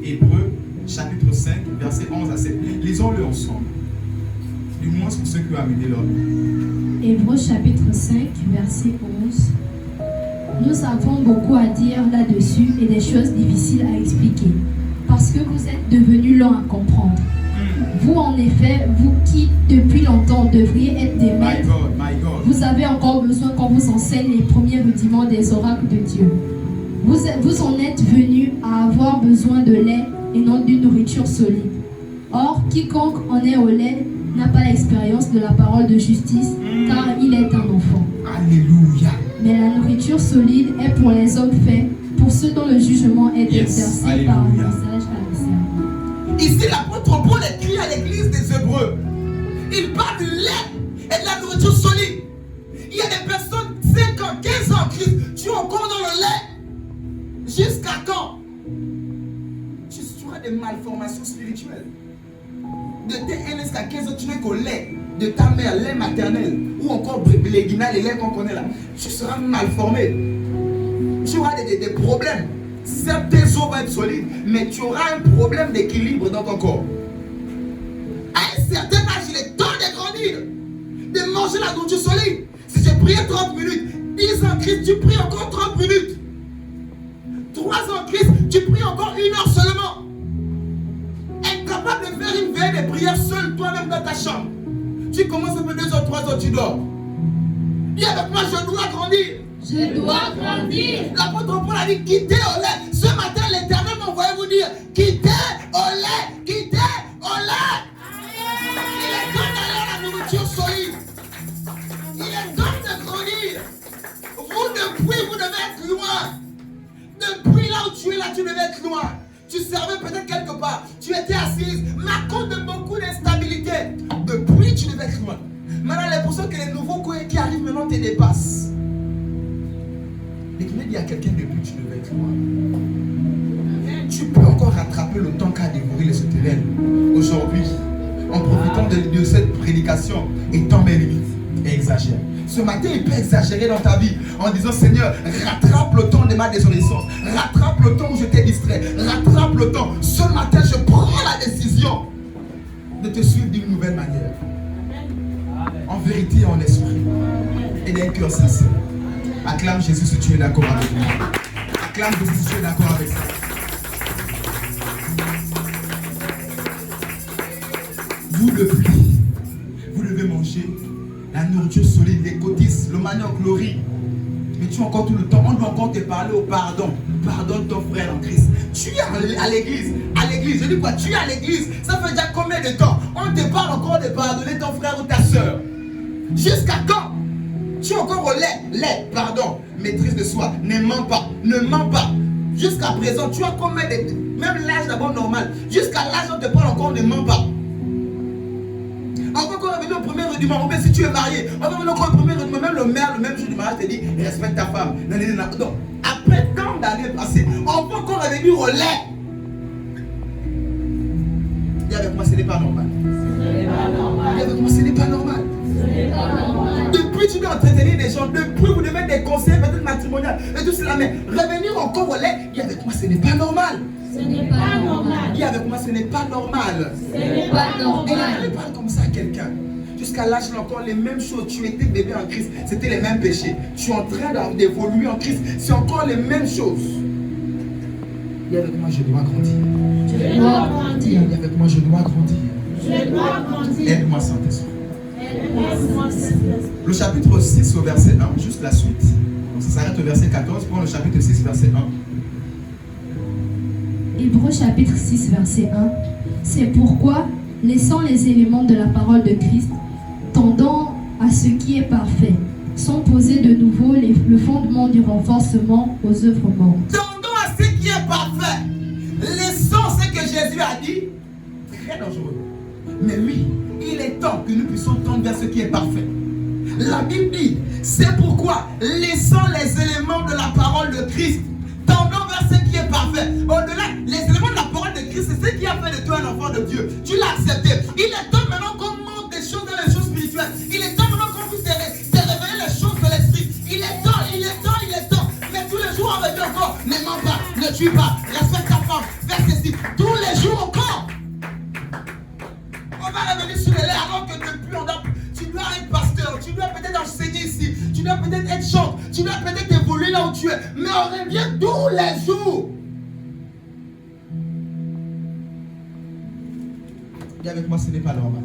Hébreux chapitre 5, versets 11 à 7. Lisons-le ensemble. Du moins pour ceux qui ont amené l'ordre. Hébreux chapitre 5, verset 11. Nous avons beaucoup à dire là-dessus et des choses difficiles à expliquer, parce que vous êtes devenus lents à comprendre. Vous, en effet, vous qui depuis longtemps devriez être des maîtres, My God. vous avez encore besoin qu'on vous enseigne les premiers rudiments des oracles de Dieu. Vous en êtes venus à avoir besoin de lait et non d'une nourriture solide. Or, quiconque en est au lait n'a pas l'expérience de la parole de justice, car il est un enfant. Alléluia. Mais la nourriture solide est pour les hommes faits, pour ceux dont le jugement est exercé par un message à serment. Ici, l'apôtre Paul écrit à l'église des Hébreux. Il parle du lait et de la nourriture solide. Il y a des personnes, 5 ans, 15 ans en Christ, tu es encore dans le lait. Jusqu'à quand? Tu auras des malformations spirituelles. De tes 1 jusqu'à 15 ans, tu n'es qu'au lait de ta mère, lait maternel, ou encore bléguinal, les laits qu'on connaît là. Tu seras mal formé. Tu auras des problèmes. Certes, tes os vont être solides, mais tu auras un problème d'équilibre dans ton corps. À un certain âge, il est temps de grandir, de manger la nourriture solide. Si j'ai prié 30 minutes, 10 ans Christ, tu pries encore 30 minute. 3 Tu pries encore 1 heure seulement. Incapable de faire une veille de prière seul, toi-même dans ta chambre. Tu commences à faire 2 heures, 3 heures, tu dors. Dis avec moi, je dois grandir. Je dois grandir. L'apôtre Paul a dit quittez au lait. Ce matin, l'Éternel m'envoie vous dire quittez au lait, quittez au lait. Il est temps d'aller à la nourriture solide. Il est temps de grandir. Vous, depuis, vous devez être loin. Depuis là où tu es là, tu devais être loin. Tu servais peut-être quelque part. Tu étais assise, mais à cause de beaucoup d'instabilité. Depuis, tu devais être loin. Maintenant, l'impression que les nouveaux qui arrivent maintenant te dépassent. Et qu'il dit à quelqu'un depuis, tu devais être loin. Tu peux encore rattraper le temps qu'a dévoré les souterraines aujourd'hui, en profitant de cette prédication, étant mes limites et exagère. Ce matin, il peut exagérer dans ta vie en disant Seigneur, rattrape le temps de ma désobéissance, rattrape le temps où je t'ai distrait, rattrape le temps. Ce matin, je prends la décision de te suivre d'une nouvelle manière. En vérité et en esprit. Et d'un cœur sincère. Acclame Jésus si tu es d'accord avec moi. Acclame Jésus si tu es d'accord avec ça. Vous depuis, vous devez manger la nourriture solide, les cotis, le manioc, le riz. Mais tu as encore tout le temps, on doit encore te parler au pardon. Pardonne ton frère en Christ. Tu es à l'église. À l'église, je dis quoi? Tu es à l'église. Ça fait déjà combien de temps? On te parle encore de pardonner ton frère ou ta soeur. Jusqu'à quand? Tu es encore au lait, pardon. Maîtrise de soi, ne mens pas, ne mens pas. Jusqu'à présent, tu as combien de... Même l'âge d'abord normal. Jusqu'à l'âge où on te parle encore, ne mens pas. Encore revenir au premier rudiment, ou bien si tu es marié, on va revenir encore au premier rudiment, même le maire, le même jour du mariage te dit respecte ta femme. Donc, après tant d'années passées, on peut encore revenir au lait. Dis avec moi, ce n'est pas normal. Dis avec moi, ce n'est pas normal. Depuis tu dois entretenir des gens, depuis vous devez des conseils peut-être matrimoniaux et tout cela, mais revenir encore au lait, dis avec moi, ce n'est pas normal. Ce n'est pas normal. Dis avec moi, ce n'est pas normal. Ce n'est pas normal. Et ne parle comme ça à quelqu'un. Jusqu'à l'âge encore les mêmes choses. Tu étais bébé en Christ, c'était les mêmes péchés. Tu es en train d'évoluer en Christ, c'est encore les mêmes choses. Dis avec moi, je dois grandir. Je dois grandir. Dis avec moi, je dois grandir. Je dois grandir. Aide-moi, Saint-Esprit. Aide-moi, Saint-Esprit. Le chapitre 6 au verset 1, juste la suite. Donc ça s'arrête au verset 14, prends le chapitre 6, verset 1. Hébreux chapitre 6, verset 1. C'est pourquoi, laissant les éléments de la parole de Christ, tendant à ce qui est parfait, sont posés de nouveau le fondement du renforcement aux œuvres mortes. Tendons à ce qui est parfait. Laissons ce que Jésus a dit. Très dangereux. Mais oui, il est temps que nous puissions tendre vers ce qui est parfait. La Bible dit, c'est pourquoi, laissant les éléments de la parole de Christ, tendons vers ce qui est parfait. Au-delà, les éléments de la parole de Christ, c'est ce qui a fait de toi un enfant de Dieu. Tu l'as accepté. Il est temps maintenant qu'on monte des choses dans les choses spirituelles. Il est temps maintenant qu'on puisse te révéler les choses de l'esprit. Il est temps, il est temps, il est temps. Mais tous les jours, on va dire encore, ne mens pas, ne tue pas, respecte ta femme, fais ceci. Tous les jours encore. On va revenir sur les lèvres alors que depuis on a... Tu dois être pasteur, tu dois peut-être enseigner ici, tu dois peut-être être chante, tu dois peut-être évoluer là où tu es. Mais on revient tous les jours. Dis avec moi, ce n'est pas normal.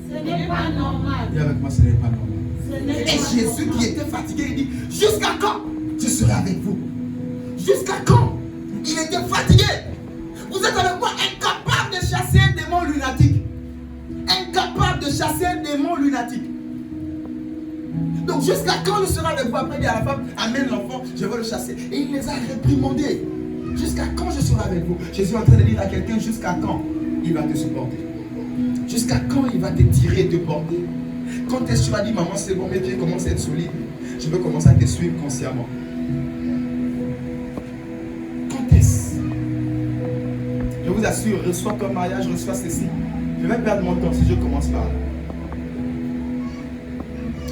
Ce n'est pas normal. Dis avec moi, ce n'est pas normal. Et Jésus qui était fatigué, il dit, jusqu'à quand je serai avec vous? Jusqu'à quand? Il était fatigué. Vous êtes avec moi incapable de chasser un démon lunatique. Incapable de chasser un démon lunatique. Donc jusqu'à quand je serai avec vous? Après, il dit à la femme, amène l'enfant, je vais le chasser. Et il les a réprimandés. Jusqu'à quand je serai avec vous? Jésus est en train de dire à quelqu'un, jusqu'à quand il va te supporter? Jusqu'à quand il va te tirer et te porter? Quand est-ce que tu vas dire, maman, c'est bon, mes pieds commencent à être solides, je veux commencer à te suivre consciemment. Quand est-ce? Je vous assure, reçois ton mariage, reçois ceci. Je vais perdre mon temps si je commence par là.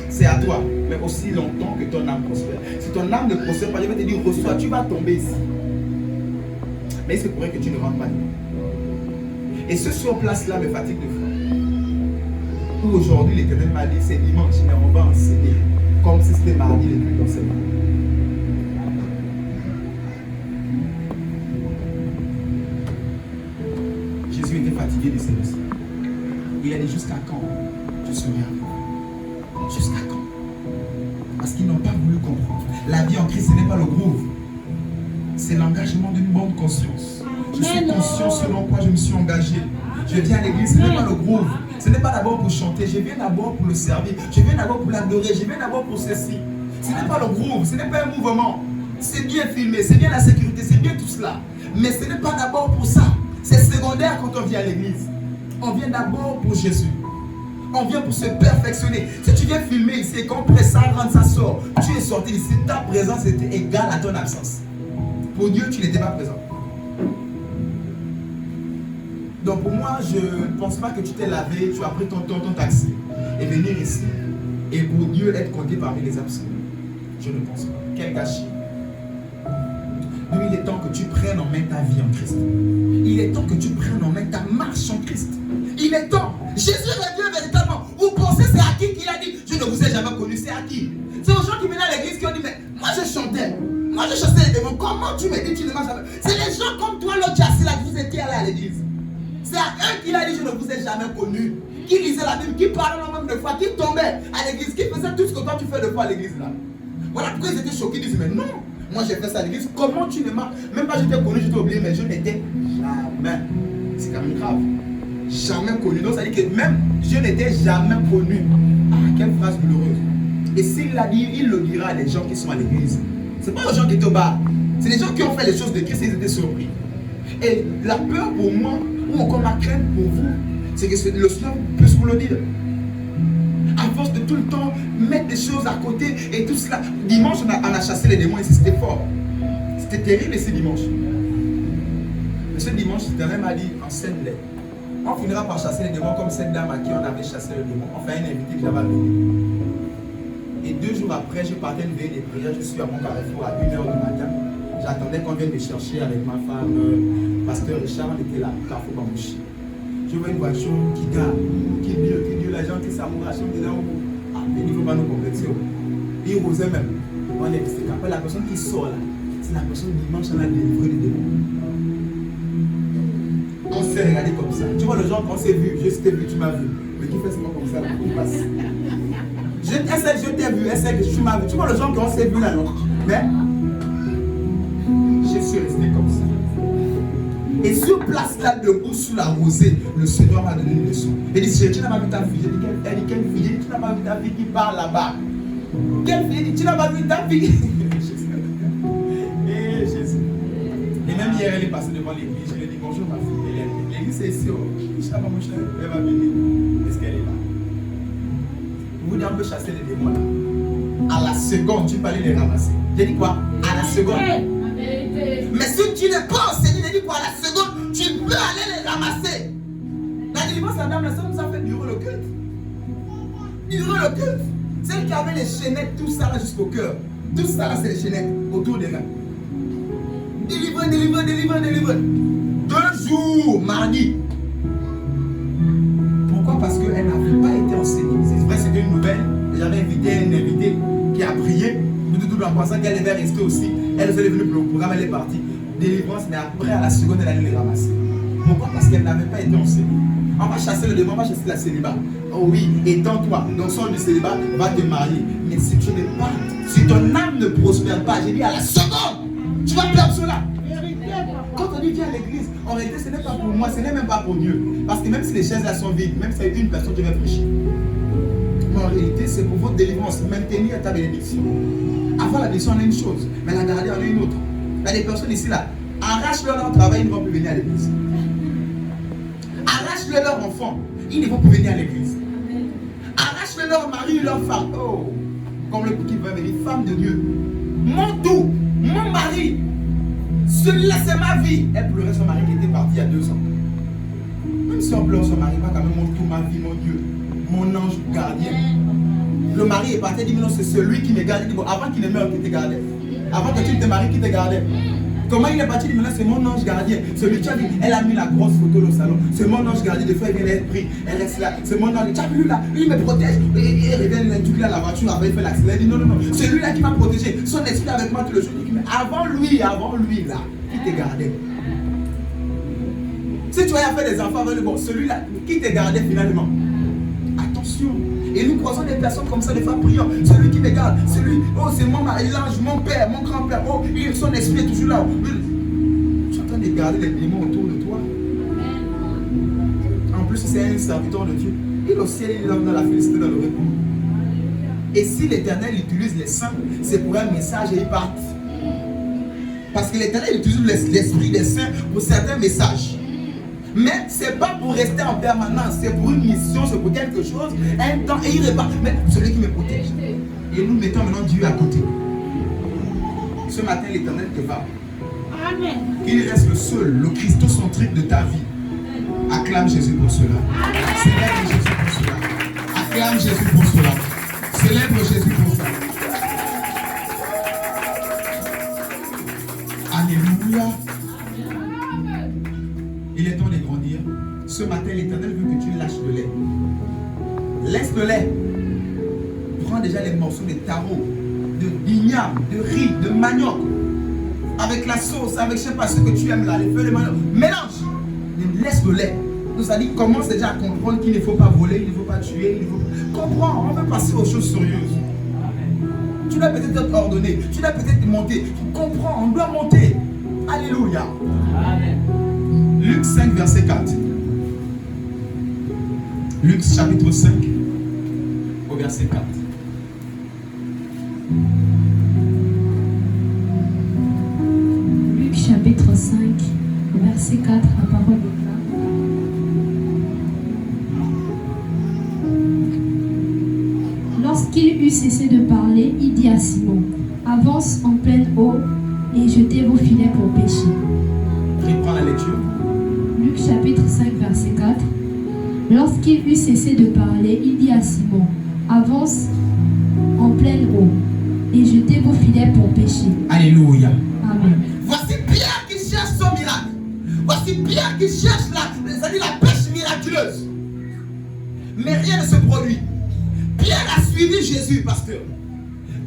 C'est à toi, mais aussi longtemps que ton âme prospère. Si ton âme ne prospère pas, je vais te dire, reçois, tu vas tomber ici. Mais c'est pour que tu ne rentres pas dedans. Et ce sur place-là me fatigue de fois. Où aujourd'hui, l'Éternel m'a dit, c'est dimanche, mais on va enseigner. Comme si c'était mardi le plus d'enseignement. Jésus était fatigué de service. Il a dit jusqu'à quand je serai avec vous? Jusqu'à quand? Parce qu'ils n'ont pas voulu comprendre. La vie en Christ, ce n'est pas le groove. C'est l'engagement d'une bonne conscience. Je suis conscient selon quoi je me suis engagé. Je viens à l'église, ce n'est pas le groove. Ce n'est pas d'abord pour chanter. Je viens d'abord pour le servir. Je viens d'abord pour l'adorer. Je viens d'abord pour ceci. Ce n'est pas le groove. Ce n'est pas un mouvement. C'est bien filmé. C'est bien la sécurité. C'est bien tout cela. Mais ce n'est pas d'abord pour ça. C'est secondaire quand on vient à l'église. On vient d'abord pour Jésus. On vient pour se perfectionner. Si tu viens filmer ici et qu'on presse ça, rentre, ça sort, tu es sorti ici, ta présence était égale à ton absence. Pour Dieu, tu n'étais pas présent. Donc pour moi, je ne pense pas que tu t'es lavé, tu as pris ton taxi et venir ici. Et pour Dieu être compté parmi les absents. Je ne pense pas. Quel gâchis. Donc il est temps que tu prennes en main ta vie en Christ. Il est temps que tu prennes en main ta marche en Christ. Il est temps. Jésus revient véritablement. Vous pensez c'est à qui qu'il a dit? Je ne vous ai jamais connu. C'est à qui? C'est aux gens qui venaient à l'église qui ont dit mais moi je chantais. Moi je chassais les démons. Comment tu me dis que tu ne m'as jamais? C'est les gens comme toi l'autre assis là qui vous étiez allés à l'église. C'est à eux qu'il a dit je ne vous ai jamais connu. Qui lisait la Bible, qui parlait le même de foi, qui tombait à l'église, qui faisait tout ce que toi tu fais de foi à l'église là. Voilà pourquoi ils étaient choqués. Ils disaient mais non. Moi j'ai fait ça à l'église. Comment tu ne m'as? Même pas je t'ai connu, je t'ai oublié, mais je n'étais jamais. C'est quand même grave. Jamais connu. Donc ça dit que même je n'étais jamais connu. Ah, quelle phrase douloureuse. Et s'il l'a dit, il le dira à des gens qui sont à l'église. C'est pas aux gens qui étaient au bar. C'est les gens qui ont fait les choses de Christ et ils étaient surpris. Et la peur pour moi, ou encore ma crainte pour vous, c'est que le Seigneur puisse vous le dire. À force de tout le temps mettre des choses à côté et tout cela. Dimanche, on a chassé les démons ici, c'était fort. C'était terrible ce dimanche. Mais ce dimanche, Terrain m'a dit en scène-les. On finira par chasser les démons comme cette dame à qui on avait chassé le démon. Enfin, un invité que j'avais amené. Et 2 jours après, je partais une veille des prières. Je suis à mon carrefour à 1h du matin. J'attendais qu'on vienne me chercher avec ma femme. Pasteur Richard, on était là, Carrefour Bambouchi. Je vois une voiture qui garde, qui dit l'agent qui s'amourache. On disait, ah, mais il ne faut pas nous complexer. Il osait même. On est resté. Après, la personne qui sort là, c'est la personne dimanche, on a délivré les démons. On s'est regardé comme ça. Tu vois le genre qu'on s'est vu, je t'ai vu, tu m'as vu. Mais qui fait ce comme ça là, on passe. Je t'ai vu, essaie que tu m'as vu. Tu vois le genre qu'on s'est vu là, non? Mais je suis resté comme ça. Et sur place là, debout sous la rosée, le Seigneur m'a donné une leçon. Il dit, tu n'as pas vu ta fille? Elle dit, quelle fille? Il dit, tu n'as pas vu ta fille qui parle là-bas? Quelle fille? Il dit, tu n'as pas vu ta fille? Et Jésus. Et même hier, elle est passée devant l'église. Je lui ai dit, bonjour ma fille. L'église c'est ici. Je ne sais pas mon cher, elle va venir. Est-ce qu'elle est là? Vous dites, on peut chasser les démons là. À la seconde, tu peux aller les ramasser. J'ai dit quoi? À la seconde. Mais si tu n'es pas enseigné, j'ai dit quoi? À la seconde, tu peux aller les ramasser. La délivrance, la dame, ça nous a fait durer le culte. Durer le culte. Celle qui avait les chaînettes, tout ça là jusqu'au cœur. Tout ça là, c'est les chaînettes autour des reins. Délivré. 2 jours, mardi. Pourquoi? Parce qu'elle n'avait pas été enseignée. C'est vrai, c'était une nouvelle. J'avais invité un invité qui a prié. Tout en pensant qu'elle devait rester aussi. Elle est venue pour le programme, elle est partie. Délivrance, mais après, à la seconde, elle allait les ramasser. Pourquoi? Parce qu'elle n'avait pas été enseignée. On va chasser le démon, on va chasser la célibat. Oh oui, étends-toi. Donc, sors du célibat, va te marier. Mais si tu n'es pas, si ton âme ne prospère pas, j'ai dit à la seconde, tu vas perdre cela. Quand on dit viens à l'église, en réalité, ce n'est pas pour moi, ce n'est même pas pour Dieu. Parce que même si les chaises là sont vides, même si c'est une personne qui va prêcher. Mais en réalité, c'est pour votre délivrance, maintenir ta bénédiction. Avoir la bénédiction, on a une chose, mais la garder, on a une autre. Il y a des personnes ici là, arrache-leur leur travail, ils ne vont plus venir à l'église. Arrache-leur leur enfant, ils ne vont plus venir à l'église. Arrache-leur leur mari, leur femme. Oh, comme le qui va venir, femme de Dieu. Mon tout, mon mari. Celui-là, c'est ma vie. Elle pleurait son mari qui était parti il y a 2 ans. Même si on pleure son mari, pas quand même mon tout, ma vie, mon Dieu, mon ange gardien. Le mari est parti, il dit, mais non, c'est celui qui me garde. Il dit, bon, avant qu'il ne meure, qui te gardait. Avant que tu ne te maries, qui te gardait. Comment il est parti? Il dit, mais là, c'est mon ange gardien. Celui qui a dit, elle a mis la grosse photo au salon. C'est mon ange gardien. Des fois, il vient être pris. Elle reste là. C'est mon ange. Tu as vu là? Lui, il me protège. Et il revient l'induit à la voiture. Après, il fait l'accident. Il dit, non. C'est lui là qui m'a protégé. Son esprit avec moi tout le jour. Il dit, mais avant lui, là, qui te gardait? Si tu as fait des enfants avec le bon, celui-là qui te gardait finalement. Attention. Et nous croisons des personnes comme ça, des fois priant. Celui qui me garde, celui, oh c'est mon mariage, mon père, mon grand-père, oh son esprit est toujours là. Tu es en train de garder les démons autour de toi. En plus, c'est un serviteur de Dieu. Il au ciel, il est dans la félicité, dans le repos. Et si l'Éternel utilise les saints, c'est pour un message et ils partent. Parce que l'Éternel utilise l'esprit des saints pour certains messages. Mais ce n'est pas pour rester en permanence, c'est pour une mission, c'est pour quelque chose, un temps, et il repart. Mais celui qui me protège. Et nous mettons maintenant Dieu à côté. Ce matin, l'Éternel te va. Amen. Qu'il reste le seul, le christocentrique de ta vie. Acclame Jésus pour cela. Célèbre Jésus pour cela. Acclame Jésus pour cela. Célèbre Jésus pour cela. Alléluia. Il est temps de grandir. Ce matin, l'Éternel veut que tu lâches le lait. Laisse le lait. Prends déjà les morceaux de taro, de d'igname, de riz, de manioc. Avec la sauce, avec je ne sais pas ce que tu aimes là, les feuilles de manioc. Mélange. Laisse le lait. Nous a dit, commence déjà à comprendre qu'il ne faut pas voler, il ne faut pas tuer, il ne faut pas... Comprends, on veut passer aux choses sérieuses. Tu dois peut-être être ordonné, tu dois peut-être monter. Comprends, on doit monter. Alléluia. Amen. Luc 5, verset 4. Luc chapitre 5, au verset 4. Luc chapitre 5, verset 4, la parole de Dieu. Lorsqu'il eut cessé de parler, il dit à Simon, avance en pleine eau et jetez vos filets pour pêcher. Reprends la lecture. Luc chapitre 5, verset 4. Lorsqu'il eut cessé de parler, il dit à Simon, avance en pleine eau et jetez vos filets pour pêcher. Alléluia. Amen. Voici Pierre qui cherche son miracle. Voici Pierre qui cherche la pêche miraculeuse. Mais rien ne se produit. Pierre a suivi Jésus, pasteur.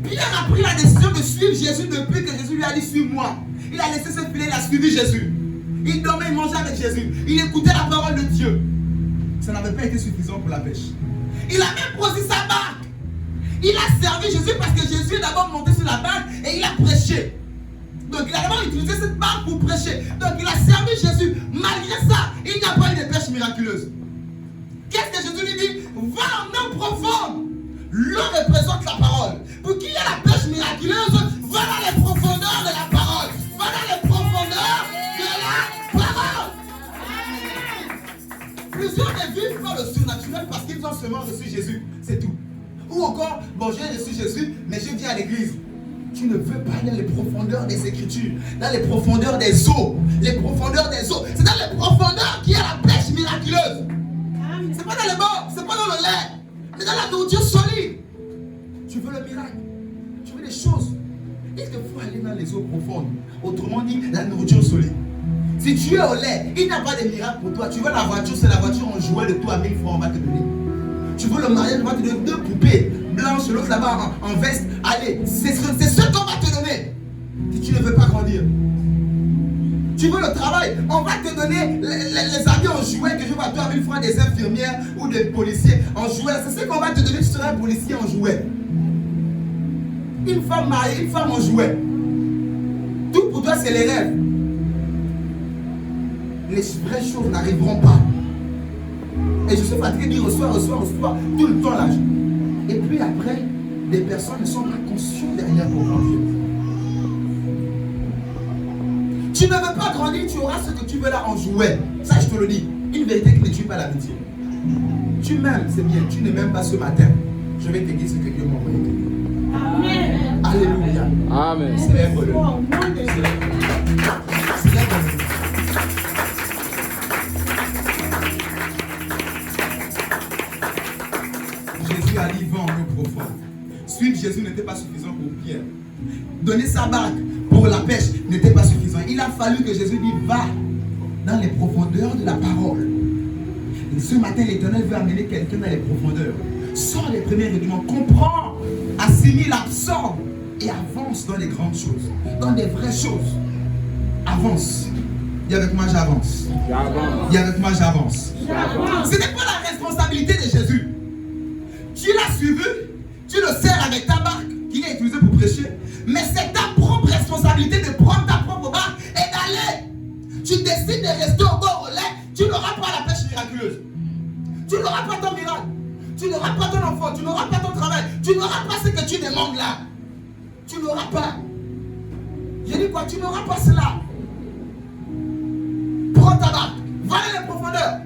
Pierre a pris la décision de suivre Jésus depuis que Jésus lui a dit suis-moi. Il a laissé ses filets, il a suivi Jésus. Il dormait, il mangeait avec Jésus. Il écoutait la parole de Dieu. Ça n'avait pas été suffisant pour la pêche. Il a même posé sa barque. Il a servi Jésus parce que Jésus est d'abord monté sur la barque et il a prêché. Donc il a d'abord utilisé cette barque pour prêcher. Donc il a servi Jésus. Malgré ça, il n'y a pas eu de pêche miraculeuse. Qu'est-ce que Jésus lui dit? Va en eau profonde. L'eau représente la parole. Pour qu'il y ait la pêche miraculeuse, va dans les profondeurs de la parole. Va dans les profondeurs de la parole. Plusieurs ne vivent pas le surnaturel parce qu'ils ont seulement reçu Jésus. C'est tout. Ou encore, bon, j'ai reçu Jésus, mais je viens à l'église. Tu ne veux pas aller dans les profondeurs des Écritures, dans les profondeurs des eaux. Les profondeurs des eaux. C'est dans les profondeurs qu'il y a la pêche miraculeuse. C'est pas dans les bords, c'est pas dans le lait, mais dans la nourriture solide. Tu veux le miracle, tu veux des choses. Il te faut aller dans les eaux profondes. Autrement dit, la nourriture solide. Si tu es au lait, il n'y a pas de miracle pour toi. Tu veux la voiture, c'est la voiture en jouet de toi à 1000 francs, on va te donner. Tu veux le mariage, on va te donner 2 poupées blanches, l'autre là-bas en veste. Allez, c'est ce qu'on va te donner. Si tu ne veux pas grandir. Tu veux le travail, on va te donner les habits en jouet que je vois toi à 1000 francs des infirmières ou des policiers en jouet. C'est ce qu'on va te donner, tu seras un policier en jouet. Une femme mariée, une femme en jouet. Tout pour toi, c'est les rêves. Les vraies choses n'arriveront pas. Et je suis fatigué de dire reçois, tout le temps là. Et puis après, les personnes ne sont pas conscientes derrière pour grandir. Tu ne veux pas grandir, tu auras ce que tu veux là en jouet. Ça, je te le dis. Une vérité qui ne tue pas l'amitié. Tu m'aimes, c'est bien. Tu ne m'aimes pas ce matin. Je vais te dire ce que Dieu m'a envoyé. Amen. Alléluia. Amen. Célèbre-le. Célèbre-le. Jésus a dit va en eau profonde. Suivre Jésus n'était pas suffisant pour Pierre. Donner sa barque pour la pêche n'était pas suffisant. Il a fallu que Jésus dise va dans les profondeurs de la parole. Et ce matin, l'Éternel veut amener quelqu'un dans les profondeurs. Sors les premiers rudiments, comprends, assimile, absorbe et avance dans les grandes choses, dans les vraies choses. Avance. Dis avec moi, j'avance. Dis avec moi, j'avance. Ce n'est pas la responsabilité de Jésus. Tu l'as suivi, tu le sers avec ta barque qui est utilisée pour prêcher, mais c'est ta propre responsabilité de prendre ta propre barque et d'aller. Tu décides de rester au bord au lait, tu n'auras pas la pêche miraculeuse. Tu n'auras pas ton miracle. Tu n'auras pas ton enfant, tu n'auras pas ton travail, tu n'auras pas ce que tu demandes là. Tu n'auras pas. Je dis quoi? Tu n'auras pas cela. Prends ta barque, va dans les profondeurs,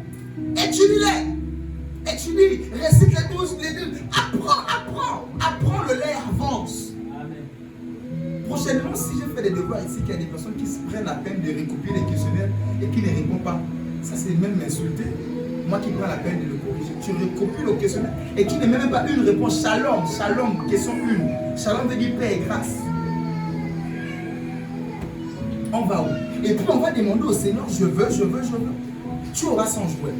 étudie-les, étudie, récite les 12, apprends le lait, avance. Amen. Prochainement, si je fais des devoirs ici, qu'il y a des personnes qui se prennent la peine de recopier les questionnaires et qui ne répondent pas, ça c'est même m'insulter. Moi qui prends la peine de le corriger, tu recopies le questionnaire et tu n'as même pas une réponse. Shalom, shalom, question 1. Shalom veut dire paix et grâce. On va où? Et puis on va demander au Seigneur, je veux. Tu auras 100 jouets.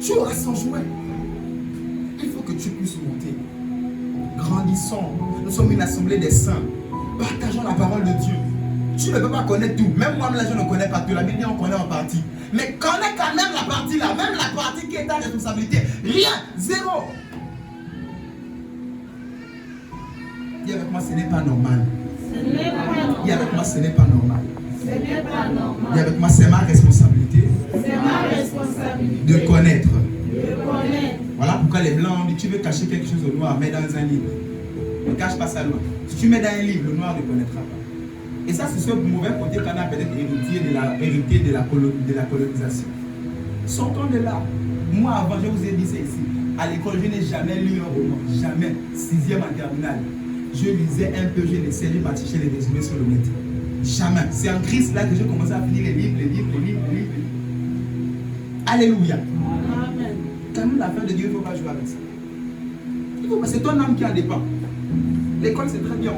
Tu auras 100 jouets. Il faut que tu puisses monter. Grandissons. Nous sommes une assemblée des saints. Partageons la parole de Dieu. Tu ne peux pas connaître tout. Même moi, là, je ne connais pas tout. La Bible dit on connaît en partie. Mais connais quand même la partie là. Même la partie qui est ta responsabilité. Rien. Zéro. Dis avec moi, ce n'est pas normal. Dis avec moi, ce n'est pas normal. Dis avec moi, c'est ma responsabilité. De connaître. Voilà pourquoi les blancs ont dit, tu veux cacher quelque chose au noir, mets dans un livre. Ne cache pas ça loin. Si tu mets dans un livre, le noir ne connaîtra pas. Et ça, c'est ce mauvais côté qu'on a peut-être hérité de la colonisation. Sortons de là. Moi, avant, je vous ai dit ça ici. À l'école, je n'ai jamais lu un roman. Jamais. 6e en terminale. Je lisais un peu, je laissais, je bâtissais les résumés sur le net. Jamais. C'est en Christ là que j'ai commencé à finir les livres. Alléluia. Amen. Quand même, l'affaire de Dieu, il ne faut pas jouer avec ça. C'est ton âme qui en dépend. L'école, c'est très bien.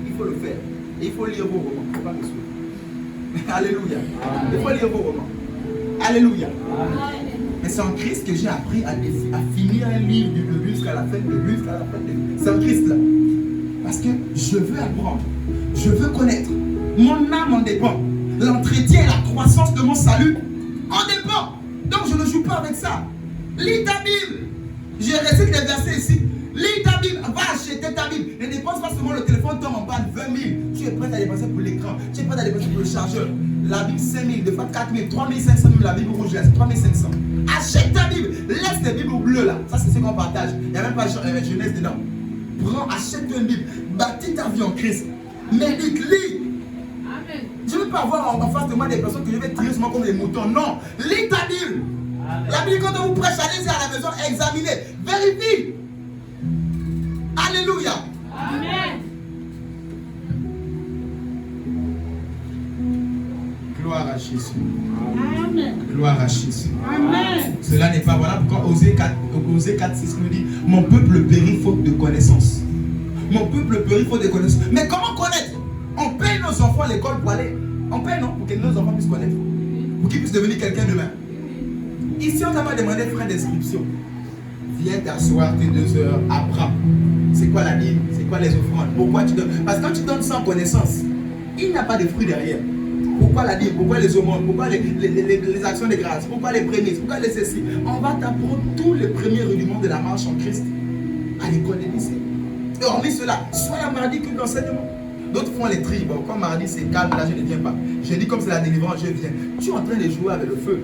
Il faut le faire. Et il faut lire vos romans. Il ne faut pas le suivre. Alléluia. Il faut lire vos romans. Alléluia. Amen. Mais c'est en Christ que j'ai appris à finir un livre du début jusqu'à la fin. C'est en Christ là. Parce que je veux apprendre. Je veux connaître. Mon âme en dépend. L'entretien et la croissance de mon salut en dépend. Donc je ne joue pas avec ça. Lis ta Bible. J'ai récité des versets ici. Lis ta Bible. Va acheter ta Bible. Ne dépense pas seulement le téléphone tombe en panne 20 000. Tu es prêt à dépenser pour l'écran. Tu es prêt à dépenser pour le chargeur. La Bible 5 000, des fois 4 000, 3 500 même la Bible rouge là, c'est 3 500. Achète ta Bible. Laisse les Bibles bleues là. Ça c'est ce qu'on partage. Il n'y a même pas jeunesse dedans. Prends, achète une Bible. Bâtis ta vie en Christ. Médite, lis. Amen. Je ne veux pas avoir en face de moi des personnes que je vais tirer sur moi comme des moutons. Non. Lis ta Bible. Amen. La Bible, quand on vous prêche, allez-y à la maison, examinez. Vérifie. Alléluia. Amen. Gloire à Jésus. Amen. Gloire à Jésus. Amen. Cela n'est pas, voilà pourquoi Osée 4:6 nous dit, mon peuple périt faute de connaissance. Mon peuple périt faute de connaissance. Mais comment connaître? On paye nos enfants à l'école pour aller. On paye non? Pour que nos enfants puissent connaître. Pour qu'ils puissent devenir quelqu'un demain. Ici, on t'a pas demandé de frais d'inscription. Viens t'asseoir tes 2 heures, apprends. C'est quoi la Bible? C'est quoi les offrandes? Pourquoi tu donnes? Parce que quand tu donnes sans connaissance, il n'y a pas de fruit derrière. Pourquoi la Bible? Pourquoi les aumônes? Pourquoi les actions de grâce? Pourquoi les prémices? Pourquoi les ceci? On va t'apprendre tous les premiers rudiments de la marche en Christ à l'école des lycées. Et hormis cela, soit un mardi que d'enseignement. D'autres font les tri. Bon, quand mardi c'est calme, là je ne viens pas. Je dis comme c'est la délivrance, je viens. Tu es en train de jouer avec le feu.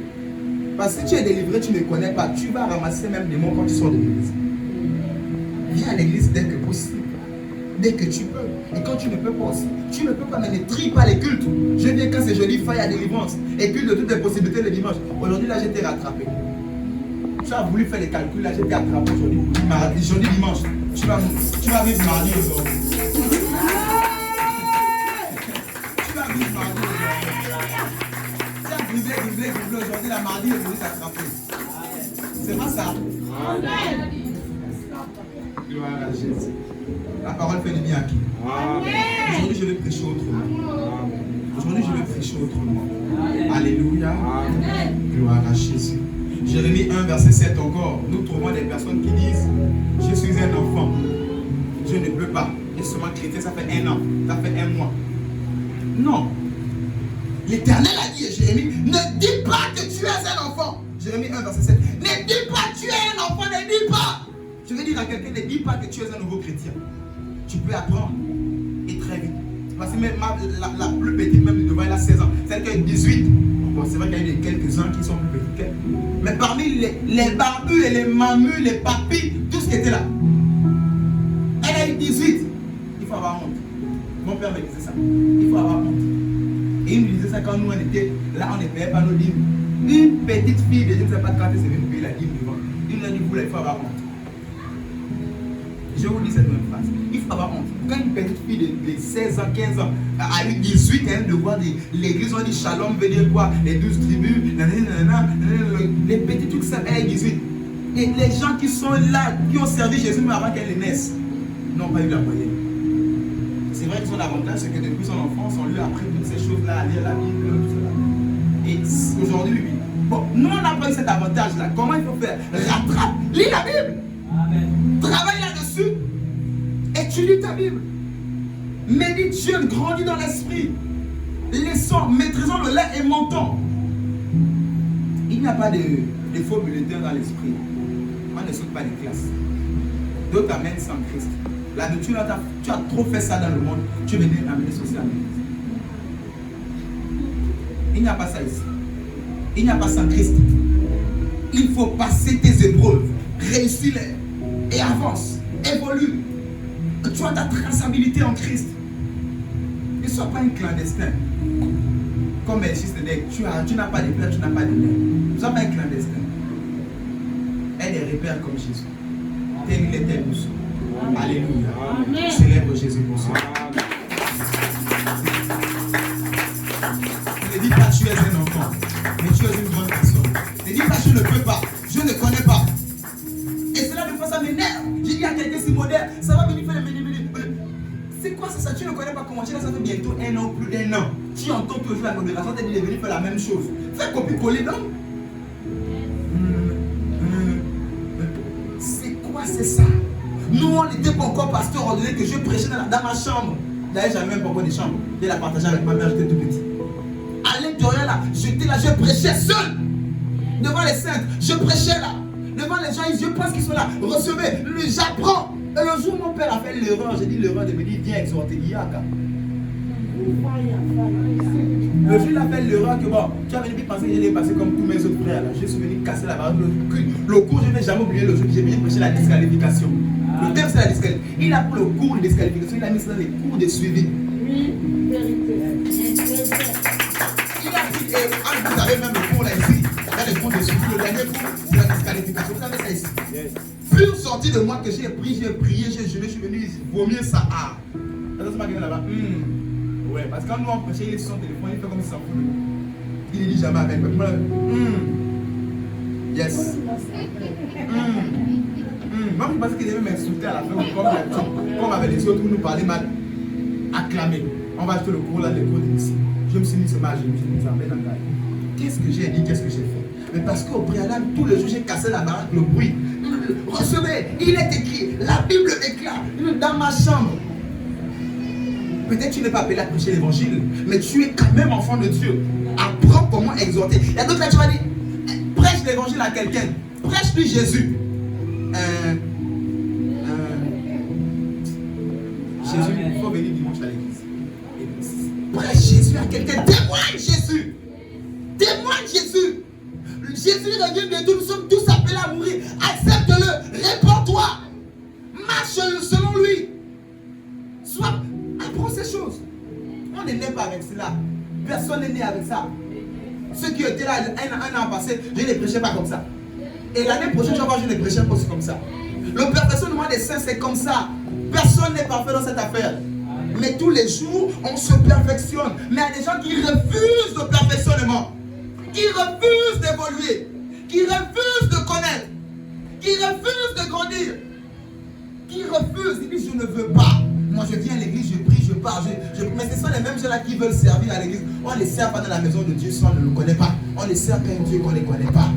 Parce que tu es délivré, tu ne connais pas. Tu vas ramasser même des mots quand tu sors de l'église. Viens à l'église dès que possible. Dès que tu peux. Et quand tu ne peux pas aussi, tu ne peux pas, mais ne trie pas les cultes. Je viens quand c'est jeudi, faille à délivrance. Et puis de toutes les possibilités le dimanche. Aujourd'hui, là, j'étais rattrapé. Tu as voulu faire les calculs, là, j'étais rattrapé aujourd'hui. Jeudi, dimanche. Tu vas vivre mardi aujourd'hui. Tu vas vivre mardi aujourd'hui. Tu as brisé aujourd'hui, la mardi est venue t'attraper. C'est pas ça. Amen. Gloire à Jésus. La parole fait du bien à qui? Aujourd'hui, je vais prêcher autrement. Aujourd'hui, je vais prêcher autrement. Alléluia. Amen. Gloire à Jésus. Jérémie 1, verset 7 encore. Nous trouvons des personnes qui disent, je suis un enfant. Je ne peux pas. Et seulement chrétien, ça fait 1 an. Ça fait 1 mois. Non. L'Éternel a dit à Jérémie, ne dis pas que tu es un enfant. Jérémie 1, verset 7. Ne dis pas que tu es un enfant, ne dis pas. Je veux dire à quelqu'un, ne dis pas que tu es un nouveau chrétien. Tu peux apprendre. Et très vite. Parce que même la plus petite, même devant, elle a 16 ans. Celle qui a 18. Bon, c'est vrai qu'il y a quelques-uns qui sont plus petits qu'elle. Mais parmi les barbus et les mamus, les papis, tout ce qui était là. Elle a eu 18. Il faut avoir honte. Mon père me disait ça. Il faut avoir honte. Et il me disait ça quand nous on était là, on ne payait pas nos dîmes. Une petite fille de je ne sais pas quand elle s'est venue payer la dîme devant. Il nous a dit, il faut avoir honte. Je vous dis cette même phrase. Il faut avoir honte. Quand une petite fille de 16 ans, 15 ans a eu 18 ans de voir l'église, on dit Shalom veut dire quoi? Les 12 tribus, les petits trucs, ça, elle a 18. Et les gens qui sont là, qui ont servi Jésus même avant qu'elle naisse, n'ont pas eu la moyenne. C'est vrai que son avantage, c'est que depuis son enfance, on lui a appris toutes ces choses-là, à lire la Bible, tout cela. Et aujourd'hui, bon, nous on n'a pas eu cet avantage-là. Comment il faut faire? Rattrape, lis la Bible. Amen. Travaille là-dessus. Étudie ta Bible. Médite jeune, grandis dans l'esprit. Laissons, maîtrisons le lait et montons. Il n'y a pas de faux bulletins dans l'esprit. On ne saute pas les classes. D'autres amènent sans Christ. La nature, tu as trop fait ça dans le monde. Tu veux venir amener ceci à l'église. Il n'y a pas ça ici. Il n'y a pas sans Christ. Il faut passer tes épreuves, réussir-les et avance, évolue. Tu as ta traçabilité en Christ. Ne sois pas un clandestin. Comme elle fils de nègre, tu n'as pas de père, tu n'as pas de mère. Ne sois pas un clandestin. Elle est repère comme Jésus. Tel il est, tel nous sommes. Alléluia. Amen. Célèbre Jésus pour ça. Ne dis pas tu es un enfant, mais tu es une grande personne. Ne dis pas je ne peux pas, je ne connais pas. Et cela des fois ça m'énerve. J'ai dit à quelqu'un si moderne, ça va venir faire le mini. C'est quoi ça? Tu ne connais pas comment tu es là, ça fait bientôt 1 an, plus d'1 an. Tu entends toujours la modération, tu es venu faire la même chose. Fais copier-coller, non? C'est quoi c'est ça? Nous, on n'était pas encore pasteur ordonné que je prêchais dans ma chambre. D'ailleurs, j'avais même pas encore de chambre. Je la partageais avec ma mère, j'étais tout petit. À l'intérieur là, j'étais là, je prêchais seul. Devant les saints, je prêchais là. Devant les gens, je pense qu'ils sont là. Recevez, j'apprends. Et le jour où mon père a fait l'erreur, j'ai dit l'erreur de me dire, viens exhorter Yaka. Le jour où il a fait l'erreur que bon, tu avais dit penser que j'allais passer comme tous mes autres frères là. Je suis venu casser la barre. Le cours, je n'ai jamais oublié le jour où j'ai venu prêcher la disqualification. Le thème c'est la disqualification. Il a pris le cours de disqualification, il a mis ça dans les cours de suivi. Oui, vérité. Il a pris, vous avez même le cours là ici, dans les cours de suivi, le dernier cours, c'est la disqualification. Vous avez ça ici. Plus sorti de moi que j'ai pris, j'ai prié, j'ai jeûné, je suis venu vomir ça. Ah, c'est pas quelqu'un là-bas. Ouais, parce que quand nous on prêchait, il est sur son téléphone, il fait comme ça. Il ne dit jamais avec moi. Yes. Moi, je pensais qu'il devait m'insulter à la fin, comme avec les autres, nous parler mal, acclamer. On va acheter le cours là, le cours d'ici. Je me suis dit, c'est mal, je me suis dit, ça me dans la vie. Qu'est-ce que j'ai dit, qu'est-ce que j'ai fait? Mais parce qu'au préalable, tous les jours, j'ai cassé la baraque, le bruit. Recevez, il est écrit, la Bible déclare, dans ma chambre. Peut-être tu n'es pas appelé à prêcher l'évangile, mais tu es quand même enfant de Dieu. Apprends comment exhorter. Il y a d'autres là, tu vas dire, prêche l'évangile à quelqu'un. Prêche-lui Jésus. Jésus, il faut venir dimanche à l'église. Prêche Jésus à quelqu'un. Témoigne Jésus. Témoigne Jésus. Jésus revient bientôt. Nous sommes tous appelés à mourir. Accepte-le. Répands-toi. Marche selon lui. Apprends ces choses. On n'est né pas avec cela. Personne n'est né avec ça. Ceux qui étaient là un an passé, je ne prêchais pas comme ça. Et l'année prochaine, je ne prêchais pas comme ça. Le perfectionnement des saints, c'est comme ça. Personne n'est parfait dans cette affaire. Mais tous les jours, on se perfectionne. Mais il y a des gens qui refusent le perfectionnement, qui refusent d'évoluer, qui refusent de connaître, qui refusent de grandir, qui refusent, ils disent je ne veux pas. Moi je viens à l'église, je prie, je parle, mais ce sont les mêmes gens-là qui veulent servir à l'église. On ne les sert pas dans la maison de Dieu si on ne le connaît pas. On les sert qu'à un Dieu qu'on ne connaît pas.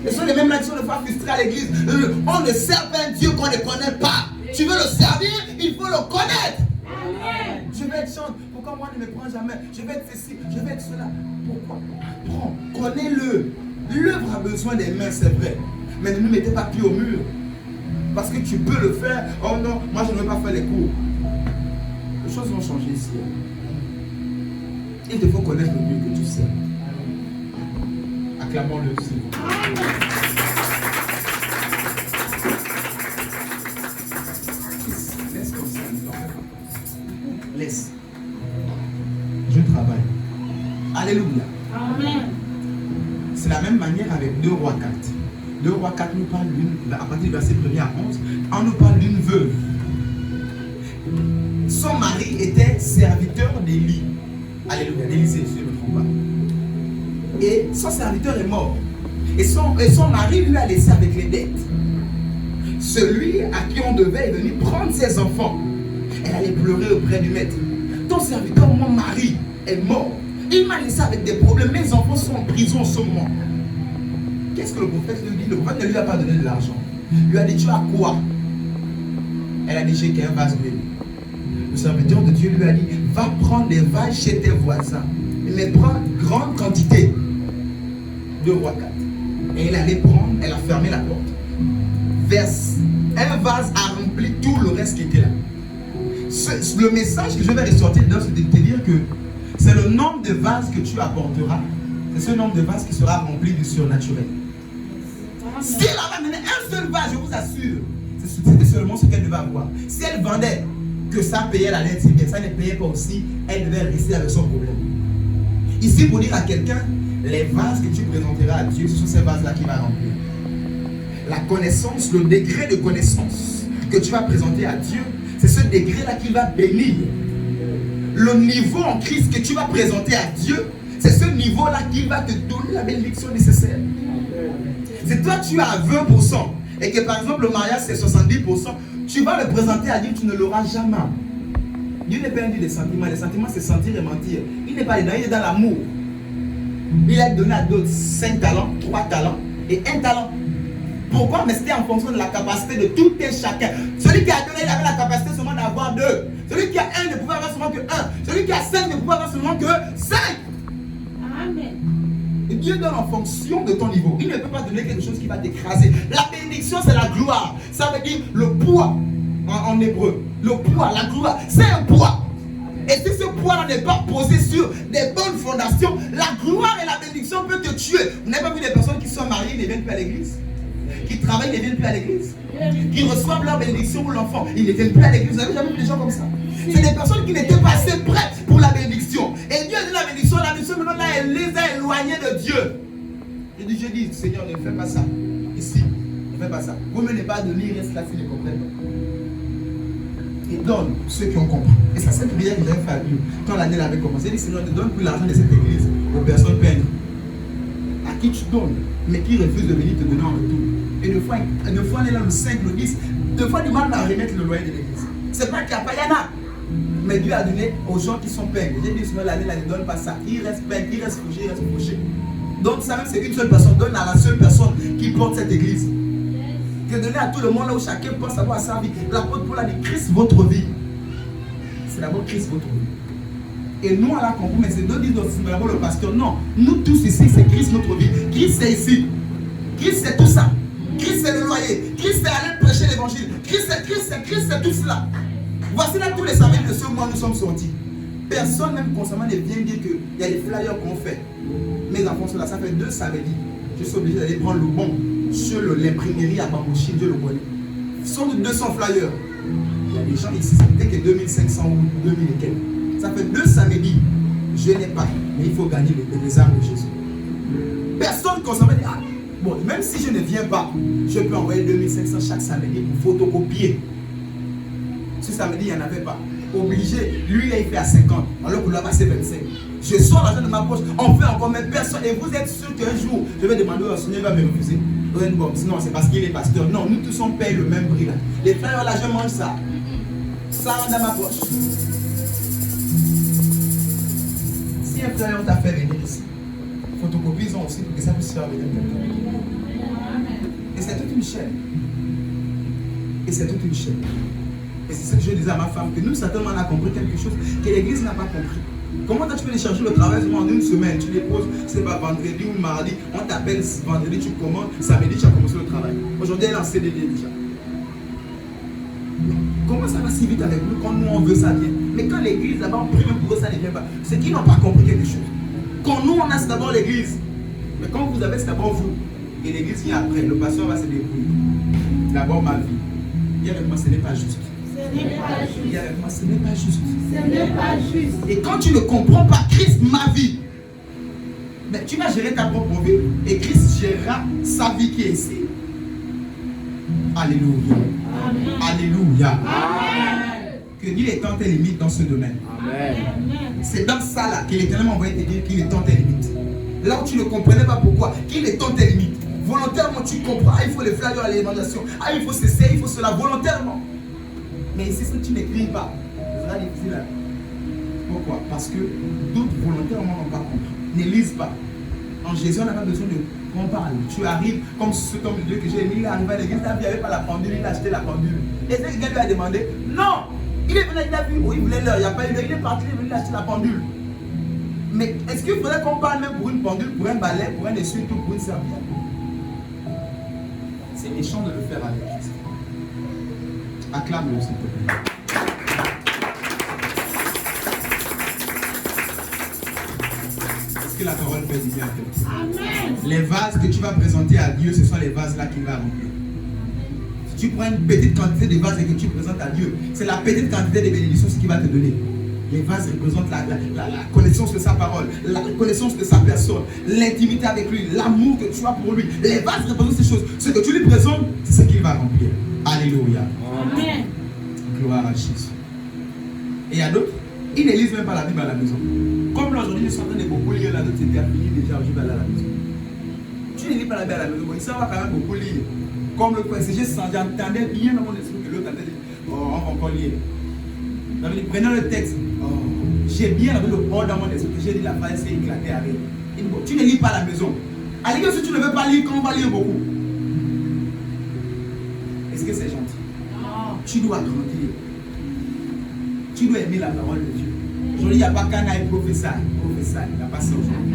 Ce sont les mêmes là qui sont de fois frustrés à l'église. On ne sert pas un Dieu qu'on ne connaît pas. Tu veux le servir, il faut le connaître. Amen. Je vais être chante. pourquoi moi ne me prends jamais? Je vais être ceci, je vais être cela. Pourquoi? Apprends, connais-le. L'œuvre a besoin des mains, c'est vrai. Mais ne nous mettez pas pied au mur. Parce que tu peux le faire. Oh non, moi je ne veux pas faire les cours. Les choses vont changer ici. Il te faut connaître le Dieu que tu sais. Acclamons-le, s'il vous plaît. Laisse comme ça, laisse. Je travaille. Alléluia. Amen. C'est la même manière avec 2 Rois 4. 2 Rois 4 nous parle à partir du verset 1er à 11, on nous parle d'une veuve. Son mari était serviteur d'Élie. Alléluia, d'Élysée, si je ne me trompe pas. Et son serviteur est mort. Et son mari lui a laissé avec les dettes. Celui à qui on devait est venu prendre ses enfants. Elle allait pleurer auprès du maître. Ton serviteur, mon mari, est mort. Il m'a laissé avec des problèmes. Mes enfants sont en prison en ce moment. Qu'est-ce que le prophète lui dit? Le prophète ne lui a pas donné de l'argent. Il lui a dit, tu as quoi? Elle a dit, j'ai qu'un vase d'huile. Le serviteur de Dieu lui a dit, va prendre des vases chez tes voisins. Mais prends grande quantité. 2 Rois 4. Et elle allait prendre, elle a fermé la porte. Un vase a rempli tout le reste qui était là. Le message que je vais ressortir dedans, c'est de te dire que c'est le nombre de vases que tu apporteras. C'est ce nombre de vases qui sera rempli du surnaturel. Si elle avait mené un seul vase, je vous assure, c'était seulement ce qu'elle devait avoir. Si elle vendait, que ça payait la dette, si ça ne payait pas aussi, elle devait rester avec son problème. Ici, pour dire à quelqu'un, les vases que tu présenteras à Dieu, ce sont ces vases-là qui va remplir. La connaissance, le degré de connaissance que tu vas présenter à Dieu, c'est ce degré-là qui va bénir. Le niveau en Christ que tu vas présenter à Dieu, c'est ce niveau-là qui va te donner la bénédiction nécessaire. Si toi tu as 20% et que par exemple le mariage c'est 70%, tu vas le présenter à Dieu, tu ne l'auras jamais. Dieu n'est pas un Dieu des sentiments. Les sentiments c'est sentir et mentir. Il n'est pas dedans, il est dans l'amour. Il a donné à d'autres 5 talents, 3 talents et 1 talent. Pourquoi? Mais c'était en fonction de la capacité de tout et chacun. Celui qui a donné, il avait la capacité seulement d'avoir 2. Celui qui a 1 ne pouvait avoir seulement que 1. Celui qui a 5 ne pouvait avoir seulement que 5. Amen. Et Dieu donne en fonction de ton niveau. Il ne peut pas donner quelque chose qui va t'écraser. La bénédiction, c'est la gloire. Ça veut dire le poids en hébreu. Le poids, la gloire, c'est un poids. Et si ce poids-là n'est pas posé sur des bonnes fondations, la gloire et la bénédiction peuvent te tuer. Vous n'avez pas vu des personnes qui sont mariées et ne viennent plus à l'église? Qui travaillent et ne viennent plus à l'église? Qui reçoivent leur bénédiction pour l'enfant, ils ne viennent plus à l'église? Vous n'avez jamais vu des gens comme ça? C'est des personnes qui n'étaient pas assez prêtes pour la bénédiction. Et Dieu a donné la bénédiction maintenant là, elle les a éloignés de Dieu. Je dis, Seigneur, ne fais pas ça. Ici, ne fais pas ça. Vous ne venez pas de lire, reste là s'ils ne comprennent pas. Il donne ceux qui ont compris. Et c'est cette prière que j'avais fait à Dieu. Quand l'année avait commencé, il dit, Seigneur, ne donne plus l'argent de cette église aux personnes peines. À qui tu donnes, mais qui refuse de venir te donner en retour. Et une fois on est là le 5, le 10, 2 fois du mal à remettre le loyer de l'église. C'est pas qu'il n'y a pas, il y en a. Mais Dieu a donné aux gens qui sont peints. J'ai dit, Seigneur, l'année, ne donne pas ça. Il reste peint, il reste fauché, il reste fauché. Donc ça même, c'est une seule personne. Donne à la seule personne qui porte cette église. Que donner à tout le monde là où chacun pense avoir sa vie. L'apôtre Paul a dit, Christ, votre vie. C'est d'abord Christ, votre vie. Et nous, à la concours, mais c'est deux disent c'est d'abord le pasteur. Non, nous tous ici, c'est Christ, notre vie. Christ, c'est ici. Christ, c'est tout ça. Christ, c'est le loyer. Christ, c'est aller prêcher l'évangile. Christ, c'est tout cela. Voici là tous les samedis de ce mois, nous sommes sortis. Personne, même concernant, ne vient dire qu'il y a des flyers qu'on fait. Mes enfants sont là, ça fait 2 samedis. Je suis obligé d'aller prendre le bon sur l'imprimerie à Bambouchi, Dieu le connaît. Ce sont 200 flyers. Il y a des gens ici, c'est peut-être que 2500 ou 2000 et quelques. Ça fait 2 samedis. Je n'ai pas, mais il faut gagner les âmes de Jésus. Personne concernant dit, ah, bon, même si je ne viens pas, je peux envoyer 2500 chaque samedi pour photocopier. Ce samedi, il n'y en avait pas. Obligé, lui, il a fait à 50, alors que là-bas, c'est 25. Je sors l'argent de ma poche, on fait encore, mais personne. Et vous êtes sûr qu'un jour, je vais demander au Seigneur, il va me refuser. Bon, sinon, c'est parce qu'il est pasteur. Non, nous tous, on paye le même prix là. Les frères, là, je mange ça. Ça rentre dans ma poche. Si un frère t'a fait venir ici, photocopie-en aussi pour que ça puisse faire venir quelqu'un. Et c'est toute une chaîne. Et c'est toute une chaîne. Et c'est ce que je disais à ma femme, que nous, certainement, on a compris quelque chose que l'église n'a pas compris. Comment toi tu peux les chercher le travail en une semaine? Tu les poses, c'est pas vendredi ou mardi, on t'appelle vendredi, tu commandes, samedi tu as commencé le travail. Aujourd'hui elle est en CDD déjà. Comment ça va si vite avec nous quand nous on veut ça vient? Mais quand l'église là-bas on prie même pour eux ça ne vient pas. C'est qu'ils n'ont pas compris quelque chose. Quand nous on a c'est d'abord l'église. Mais quand vous avez c'est d'abord vous. Et l'église vient après, le pasteur va se débrouiller. D'abord ma vie. Dis avec moi ce n'est pas juste. Ce n'est pas juste. Dis avec moi ce n'est pas juste. Ce n'est pas juste. Et quand tu ne comprends pas Christ, ma vie, mais tu vas gérer ta propre vie et Christ gérera sa vie qui est ici. Alléluia. Amen. Alléluia. Amen. Que Dieu est temps tes limites dans ce domaine. Amen. C'est dans ça là qu'il est tellement envoyé te dire qu'il est temps tes limites. Là où tu ne comprenais pas pourquoi, qu'il est temps tes limites. Volontairement tu comprends, il faut les faire à l'alimentation. Ah, il faut cesser, il faut cela volontairement. Mais ici, si tu n'écris pas, ce sera difficile. Pourquoi? Parce que d'autres volontairement n'ont pas compris. Ne lisent pas. En Jésus, on n'a pas besoin de qu'on parle. Tu arrives, comme cet homme de Dieu que j'ai mis, il est arrivé à l'église, il n'avait pas la pendule, il a acheté la pendule. Et c'est quelqu'un lui a demandé, non, il est venu, il a vu, oui, il voulait l'heure, il n'y a pas eu l'heure, il est parti, il est venu acheter la pendule. Mais est-ce qu'il faudrait qu'on parle même pour une pendule, pour un balai, pour un essuie-tout, pour une serviette? C'est méchant de le faire avec Christ. Acclame-le, s'il te plaît. Est-ce que la parole fait du bien à toi? Amen. Les vases que tu vas présenter à Dieu, ce sont les vases-là qu'il va remplir. Si tu prends une petite quantité de vases et que tu présentes à Dieu, c'est la petite quantité de bénédictions qu'il va te donner. Les vases représentent la connaissance de sa parole, la connaissance de sa personne, l'intimité avec lui, l'amour que tu as pour lui. Les vases représentent ces choses. Ce que tu lui présentes, c'est ce qu'il va remplir. Alléluia. Amen. Gloire à Jésus. Et il y a d'autres, ils ne lisent même pas la Bible à la maison. Comme là aujourd'hui, ils sont en train de beaucoup lire, là, d'autres c'était fini déjà, je vais aller à la maison. Tu ne lis pas la Bible à la maison, mais ça va quand même beaucoup lire. Comme le PSG, j'entendais bien dans mon esprit que l'autre avait dit, oh, on va encore lire. J'avais dit, prenez le texte. Oh, j'ai bien vu le bord dans mon esprit, j'ai dit la phrase s'est éclatée avec. Tu ne lis pas à la maison. À l'église, si tu ne veux pas lire, on va lire beaucoup. Est-ce que c'est gentil? Non. Tu dois grandir. Tu dois aimer la parole de Dieu. Aujourd'hui, il n'y a pas qu'un aïe professeur. Il n'y a pas ça aujourd'hui.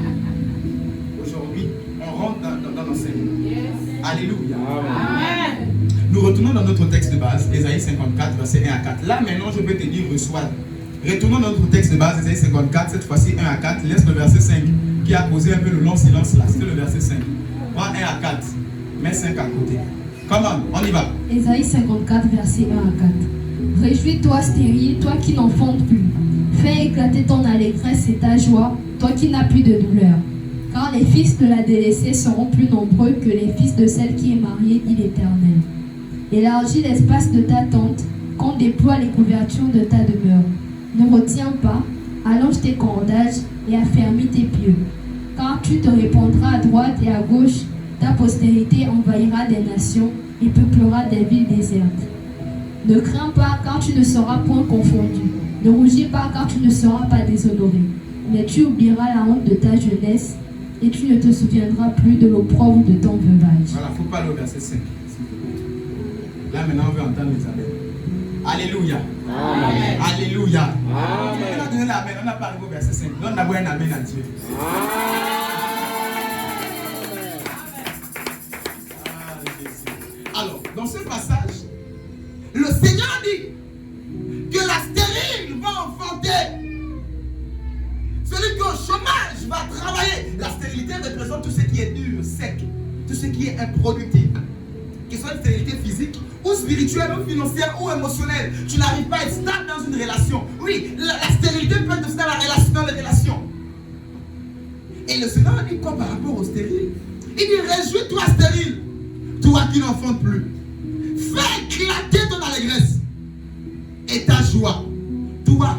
Aujourd'hui, on rentre dans l'enseignement. Yes. Alléluia. Amen. Nous retournons dans notre texte de base, Ésaïe 54, versets 1 à 4. Là, maintenant, je vais te dire, reçois. Retournons dans notre texte de base, Ésaïe 54, cette fois-ci 1 à 4. Laisse le verset 5 qui a causé un peu le long silence là. C'était le verset 5. Prends 1 à 4. Mets 5 à côté. Comment? On y va. Ésaïe 54, versets 1 à 4. Réjouis-toi, stérile, toi qui n'enfantes plus. Fais éclater ton allégresse et ta joie, toi qui n'as plus de douleur. Car les fils de la délaissée seront plus nombreux que les fils de celle qui est mariée, dit l'Éternel. Élargis l'espace de ta tente, qu'on déploie les couvertures de ta demeure. Ne retiens pas, allonge tes cordages et affermis tes pieux. Car tu te répandras à droite et à gauche, ta postérité envahira des nations et peuplera des villes désertes. Ne crains pas, car tu ne seras point confondu. Ne rougis pas, car tu ne seras pas déshonoré. Mais tu oublieras la honte de ta jeunesse et tu ne te souviendras plus de l'opprobre de ton veuvage. Voilà, il ne faut pas aller au verset 5. Là, maintenant, on veut entendre les amens. Alléluia. Amen. Alléluia. Amen. On a donné l'amen, on n'a pas arrivé au verset 5. Donc, on a donné un amen à Dieu. Alors, dans ce passage, le Seigneur dit que la stérile va enfanter. Celui qui est au chômage va travailler. La stérilité représente tout ce qui est dur, sec, tout ce qui est improductif. Qu'il soit une stérilité physique, ou spirituelle, ou financière, ou émotionnelle. Tu n'arrives pas à être stable dans une relation. Oui, la stérilité peut être aussi dans les relations. Et le Seigneur dit quoi par rapport au stérile? Il dit, réjouis-toi stérile, toi qui n'enfantes plus. Fais éclater ton allégresse et ta joie, toi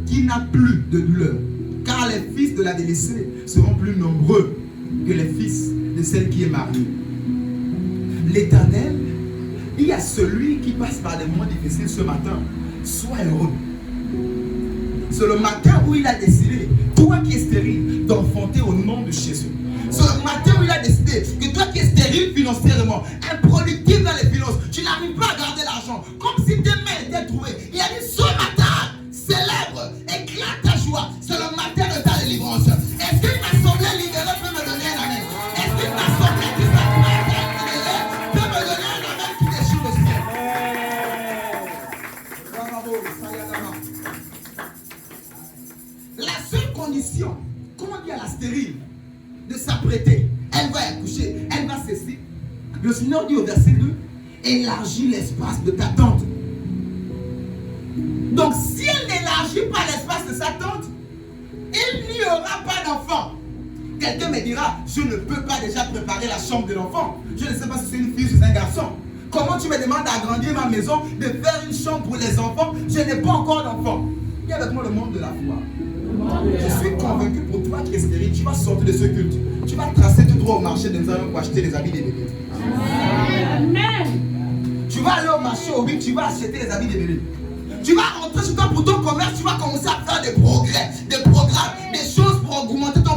qui n'as plus de douleur. Car les fils de la délaissée seront plus nombreux que les fils de celle qui est mariée. L'Éternel dit à celui qui passe par des moments difficiles ce matin, sois heureux. C'est le matin où il a décidé, toi qui es stérile, d'enfanter au nom de Jésus. C'est le matin où il a décidé que toi qui es stérile financièrement, improductif dans les finances, tu n'arrives pas à garder l'argent, comme si tes mains étaient trouées. de s'apprêter. Elle va accoucher, elle va cesser. Le Seigneur dit au verset 2, élargis l'espace de ta tente. Donc si elle n'élargit pas l'espace de sa tente, il n'y aura pas d'enfant. Quelqu'un me dira, je ne peux pas déjà préparer la chambre de l'enfant. Je ne sais pas si c'est une fille ou si c'est un garçon. Comment tu me demandes d'agrandir ma maison, de faire une chambre pour les enfants? Je n'ai pas encore d'enfant. Il y a avec moi le monde de la foi. Je suis convaincu pour toi qui es stérile, tu vas sortir de ce culte. Tu vas tracer tout droit au marché de Nzambe pour acheter les habits des bébés. Amen. Tu vas aller au marché au Big, tu vas acheter les habits des bébés. Tu vas rentrer sur toi pour ton commerce, tu vas commencer à faire des progrès, des programmes, des choses pour augmenter ton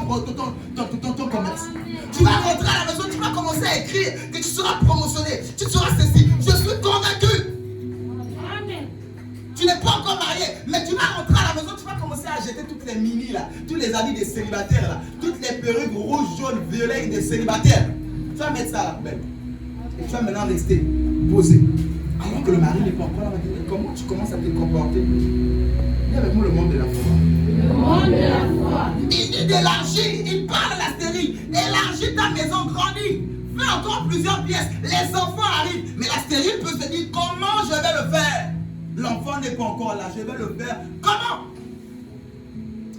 commerce. Tu vas rentrer à la maison, tu vas commencer à écrire que tu seras promotionné, tu seras ceci. Je suis convaincu. Amen. Tu n'es pas encore marié, mais tu vas rentrer à la maison, tu vas commencer à jeter toutes les mini là, tous les habits des célibataires là, toutes les perruques rouges, jaunes, violets des célibataires. Tu vas mettre ça à la poubelle. Et tu vas maintenant rester posé. Alors que le mari n'est pas encore là, comment tu commences à te comporter? Il y a avec moi le monde de la foi. Le monde de la foi. Il dit d'élargir, il parle à la stérile. Élargis ta maison, grandis. Fais encore plusieurs pièces. Les enfants arrivent. Mais la stérile peut se dire, comment je vais le faire? L'enfant n'est pas encore là, je vais le faire. Comment?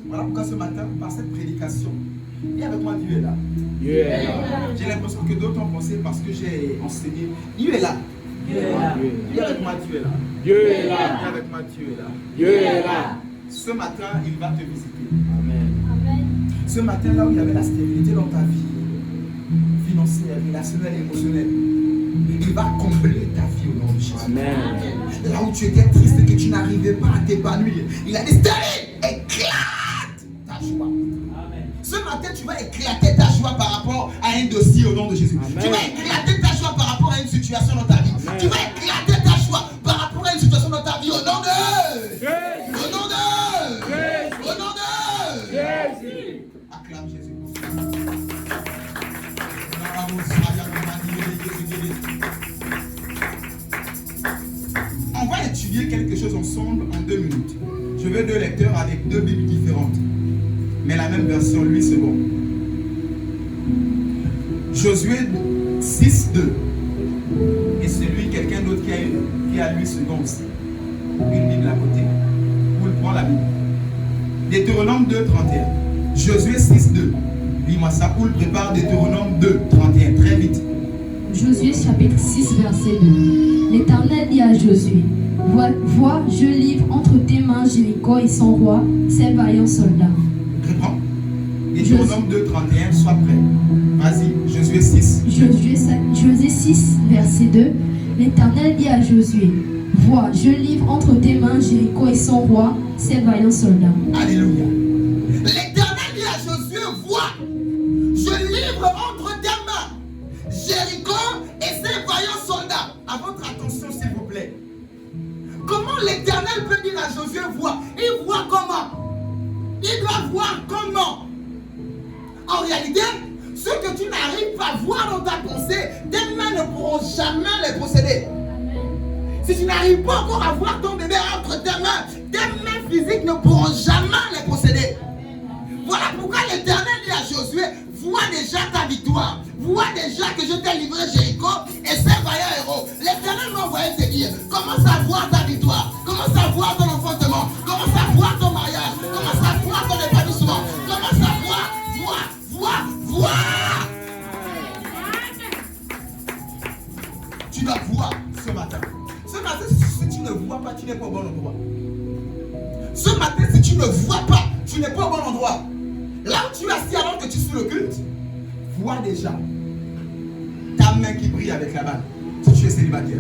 Voilà pourquoi ce matin, par cette prédication, il y a avec moi Dieu est là. Dieu est là. J'ai l'impression que d'autres ont pensé parce que j'ai enseigné. Dieu est là. Dieu est là. Dis avec moi, Dieu est là. Dieu est Dis là. avec moi, Dieu est là. Dieu est là. Ce matin, il va te visiter. Amen. Ce matin, là où il y avait la stérilité dans ta vie, financière, relationnelle et émotionnelle, il va combler ta vie au nom de Jésus. Amen. Là où tu étais triste et que tu n'arrivais pas à t'épanouir, il a dit, stérile, éclate ta joie. Amen. Ce matin, tu vas éclater ta joie par rapport à un dossier au nom de Jésus. Amen. Tu vas éclater ta joie par rapport à une situation dans ta vie. Amen. Tu vas éclater ta joie par rapport à une situation dans ta vie au nom de Jésus. Au nom de Jésus. Au nom de Jésus. Acclame Jésus. On va étudier quelque chose ensemble en 2 minutes. Je veux 2 lecteurs avec 2 Bibles différentes. Mais la même version, lui c'est bon. Josué 6, 2. Et celui, quelqu'un d'autre qui a lui second aussi. Une Bible à côté. Où il prend la Bible. Deutéronome 2, 31. Josué 6, 2. Lis-moi ça. Où il prépare Deutéronome 2, 31. Très vite. Josué chapitre 6 verset 2. L'Éternel dit à Josué, vois, je livre entre tes mains Jéricho et son roi, ses vaillants soldats. Reprends. Deutéronome 2, 31. Sois prêt. Vas-y. Josué 6. Josué 6 verset 2. L'Éternel dit à Josué, vois, je livre entre tes mains Jéricho et son roi, ses vaillants soldats. Alléluia. L'Éternel dit à Josué, vois, je livre entre tes mains Jéricho et ses vaillants soldats. À votre attention, s'il vous plaît. Comment l'Éternel peut dire à Josué, vois? Il voit comment? Il doit voir comment? En réalité, ce que tu n'arrives pas à voir dans ta pensée, tes mains ne pourront jamais les posséder. Si tu n'arrives pas encore à voir ton bébé entre tes mains physiques ne pourront jamais les posséder. Voilà pourquoi l'Éternel dit à Josué, vois déjà ta victoire. Vois déjà que je t'ai livré Jéricho et ses vaillants héros. L'Éternel m'a envoyé te dire, commence à voir ta victoire. Commence à voir ton enfantement. Commence à voir ton mariage. Commence à voir ton épanouissement. Commence à voir. Tu dois voir ce matin. Ce matin, si tu ne vois pas, tu n'es pas au bon endroit. Ce matin, si tu ne vois pas, tu n'es pas au bon endroit. Là où tu es assis alors que tu suis le culte, vois déjà ta main qui brille avec la balle. Si tu es célibataire,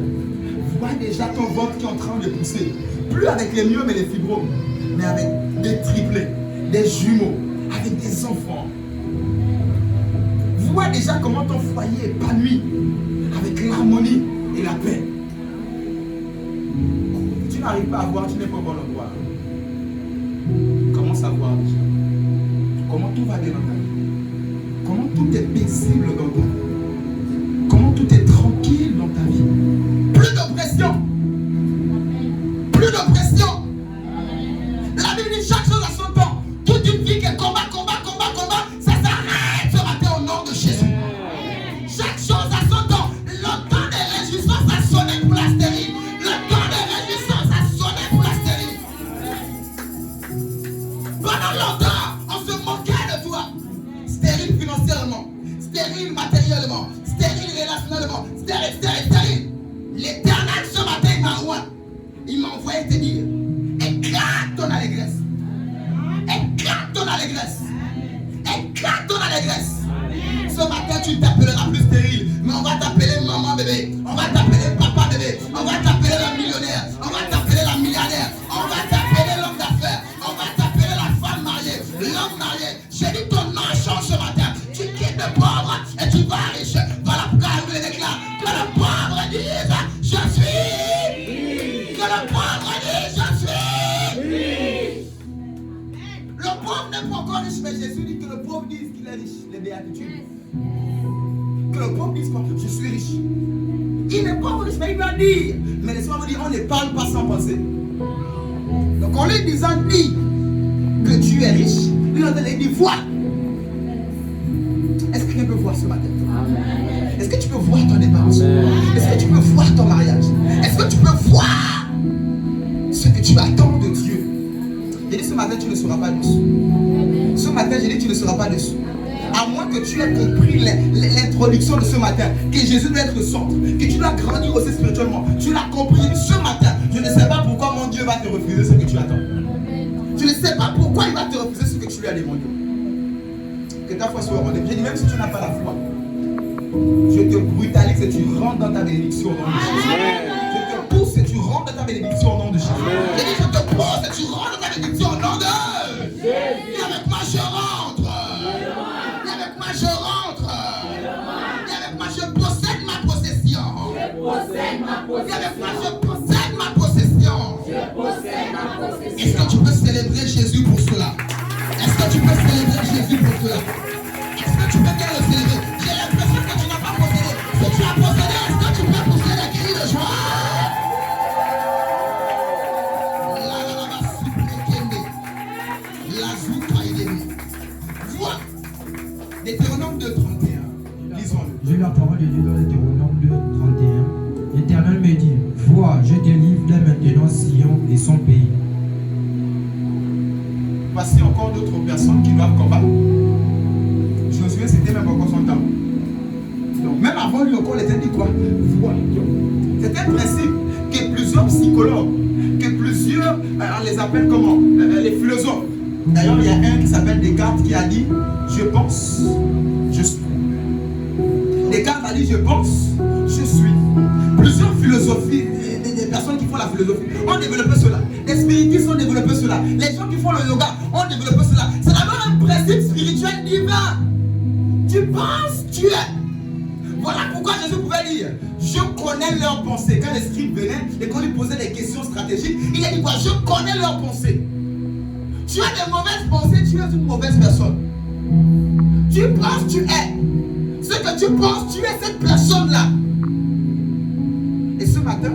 vois déjà ton ventre qui est en train de pousser. Plus avec les myomes et les fibromes, mais avec des triplés, des jumeaux, avec des enfants. Vois déjà comment ton foyer est épanoui avec l'harmonie et la paix. Si tu n'arrives pas à voir, tu n'es pas au bon endroit. Commence à voir déjà. Comment tout va bien dans ta vie. Comment tout est paisible dans ta vie. Comment tout est tranquille dans ta vie. Plus de pression. Plus de pression. La Bible dit chaque chose à son temps. Toute une vie qui est combat, ça s'arrête ce matin financièrement, stérile matériellement, stérile relationnellement, stérile. L'Éternel ce matin il m'a envoyé te dire, éclate ton allégresse. Éclate ton allégresse. Éclate ton allégresse. Ce matin, tu ne t'appelleras plus stérile, mais on va t'appeler maman bébé, on va t'appeler papa bébé, on va t'appeler la millionnaire, on va t'appeler la milliardaire, on va t'appeler l'homme d'affaires, on va t'appeler la femme mariée, l'homme marié. J'ai dit ton nom change ce matin. Tu quittes le pauvre et tu vas riche. Voilà pourquoi je le déclare. Que le pauvre dise, je suis. Que le pauvre dise, je suis. Le pauvre n'est pas encore riche, mais Jésus dit que le pauvre dise qu'il est riche. Les béatitudes. Que le pauvre dise pas, je suis riche. Il n'est pas riche, mais il va dire. Mais laissez-moi vous dire, on ne parle pas sans penser. Donc en lui disant, dis que tu es riche, lui on te dit, vois. Est-ce que quelqu'un peut voir ce matin? Est-ce que tu peux voir ton dépense? Est-ce que tu peux voir ton mariage? Est-ce que tu peux voir ce que tu attends de Dieu? J'ai dit ce matin, tu ne seras pas dessus. Ce matin, j'ai dit, tu ne seras pas dessus. À moins que tu aies compris l'introduction de ce matin, que Jésus doit être le centre, que tu dois grandir aussi spirituellement. Tu l'as compris ce matin. Je ne sais pas pourquoi mon Dieu va te refuser ce que tu attends. Je ne sais pas pourquoi il va te refuser ce que tu lui as demandé. Que ta foi soit au rendez-vous. J'ai dit, même si tu n'as pas la foi, je te brutalise et tu rentres dans ta bénédiction au nom de Jésus. Je te pousse et tu rentres dans ta bénédiction au nom de Jésus. J'ai dit, je te pousse et tu rentres dans ta bénédiction au nom de Jésus. Et avec moi, je rentre. Et avec moi, je rentre. Et avec moi, je possède ma possession. Et avec moi, je possède ma possession. Est-ce que tu peux célébrer Jésus pour cela? Est-ce que tu peux célébrer Jésus pour cela? Est-ce que tu peux bien le célébrer? J'ai l'impression que tu n'as pas possédé. Si tu as possédé, est-ce que tu peux pousser des cris de joie? Vois Deutéronome 2:31. Lisons-le. J'ai la parole de Dieu dans Deutéronome 2:31. L'Éternel me dit, vois, je délivre dès maintenant Sion et son pays. Voici encore d'autres personnes qui doivent combattre. Je me souviens, c'était même encore son temps. Donc, même avant lui encore, l'Éternel dit quoi? Vois. C'est un principe que plusieurs psychologues, que plusieurs, on les appelle comment? Les philosophes. D'ailleurs, il y a un qui s'appelle Descartes qui a dit, je pense, je suis. Descartes a dit, je pense, je suis. Plusieurs philosophies, des personnes qui font la philosophie ont développé cela. Les spiritistes ont développé cela. Les gens qui font le yoga ont développé cela. C'est d'abord un principe spirituel divin. Tu penses, tu es. Voilà pourquoi Jésus pouvait dire, je connais leurs pensées. Quand les scribes venaient et qu'on lui posait des questions stratégiques, il a dit quoi? Je connais leurs pensées. Tu as des mauvaises pensées, tu es une mauvaise personne. Tu penses, tu es. Ce que tu penses, tu es cette personne-là. Et ce matin,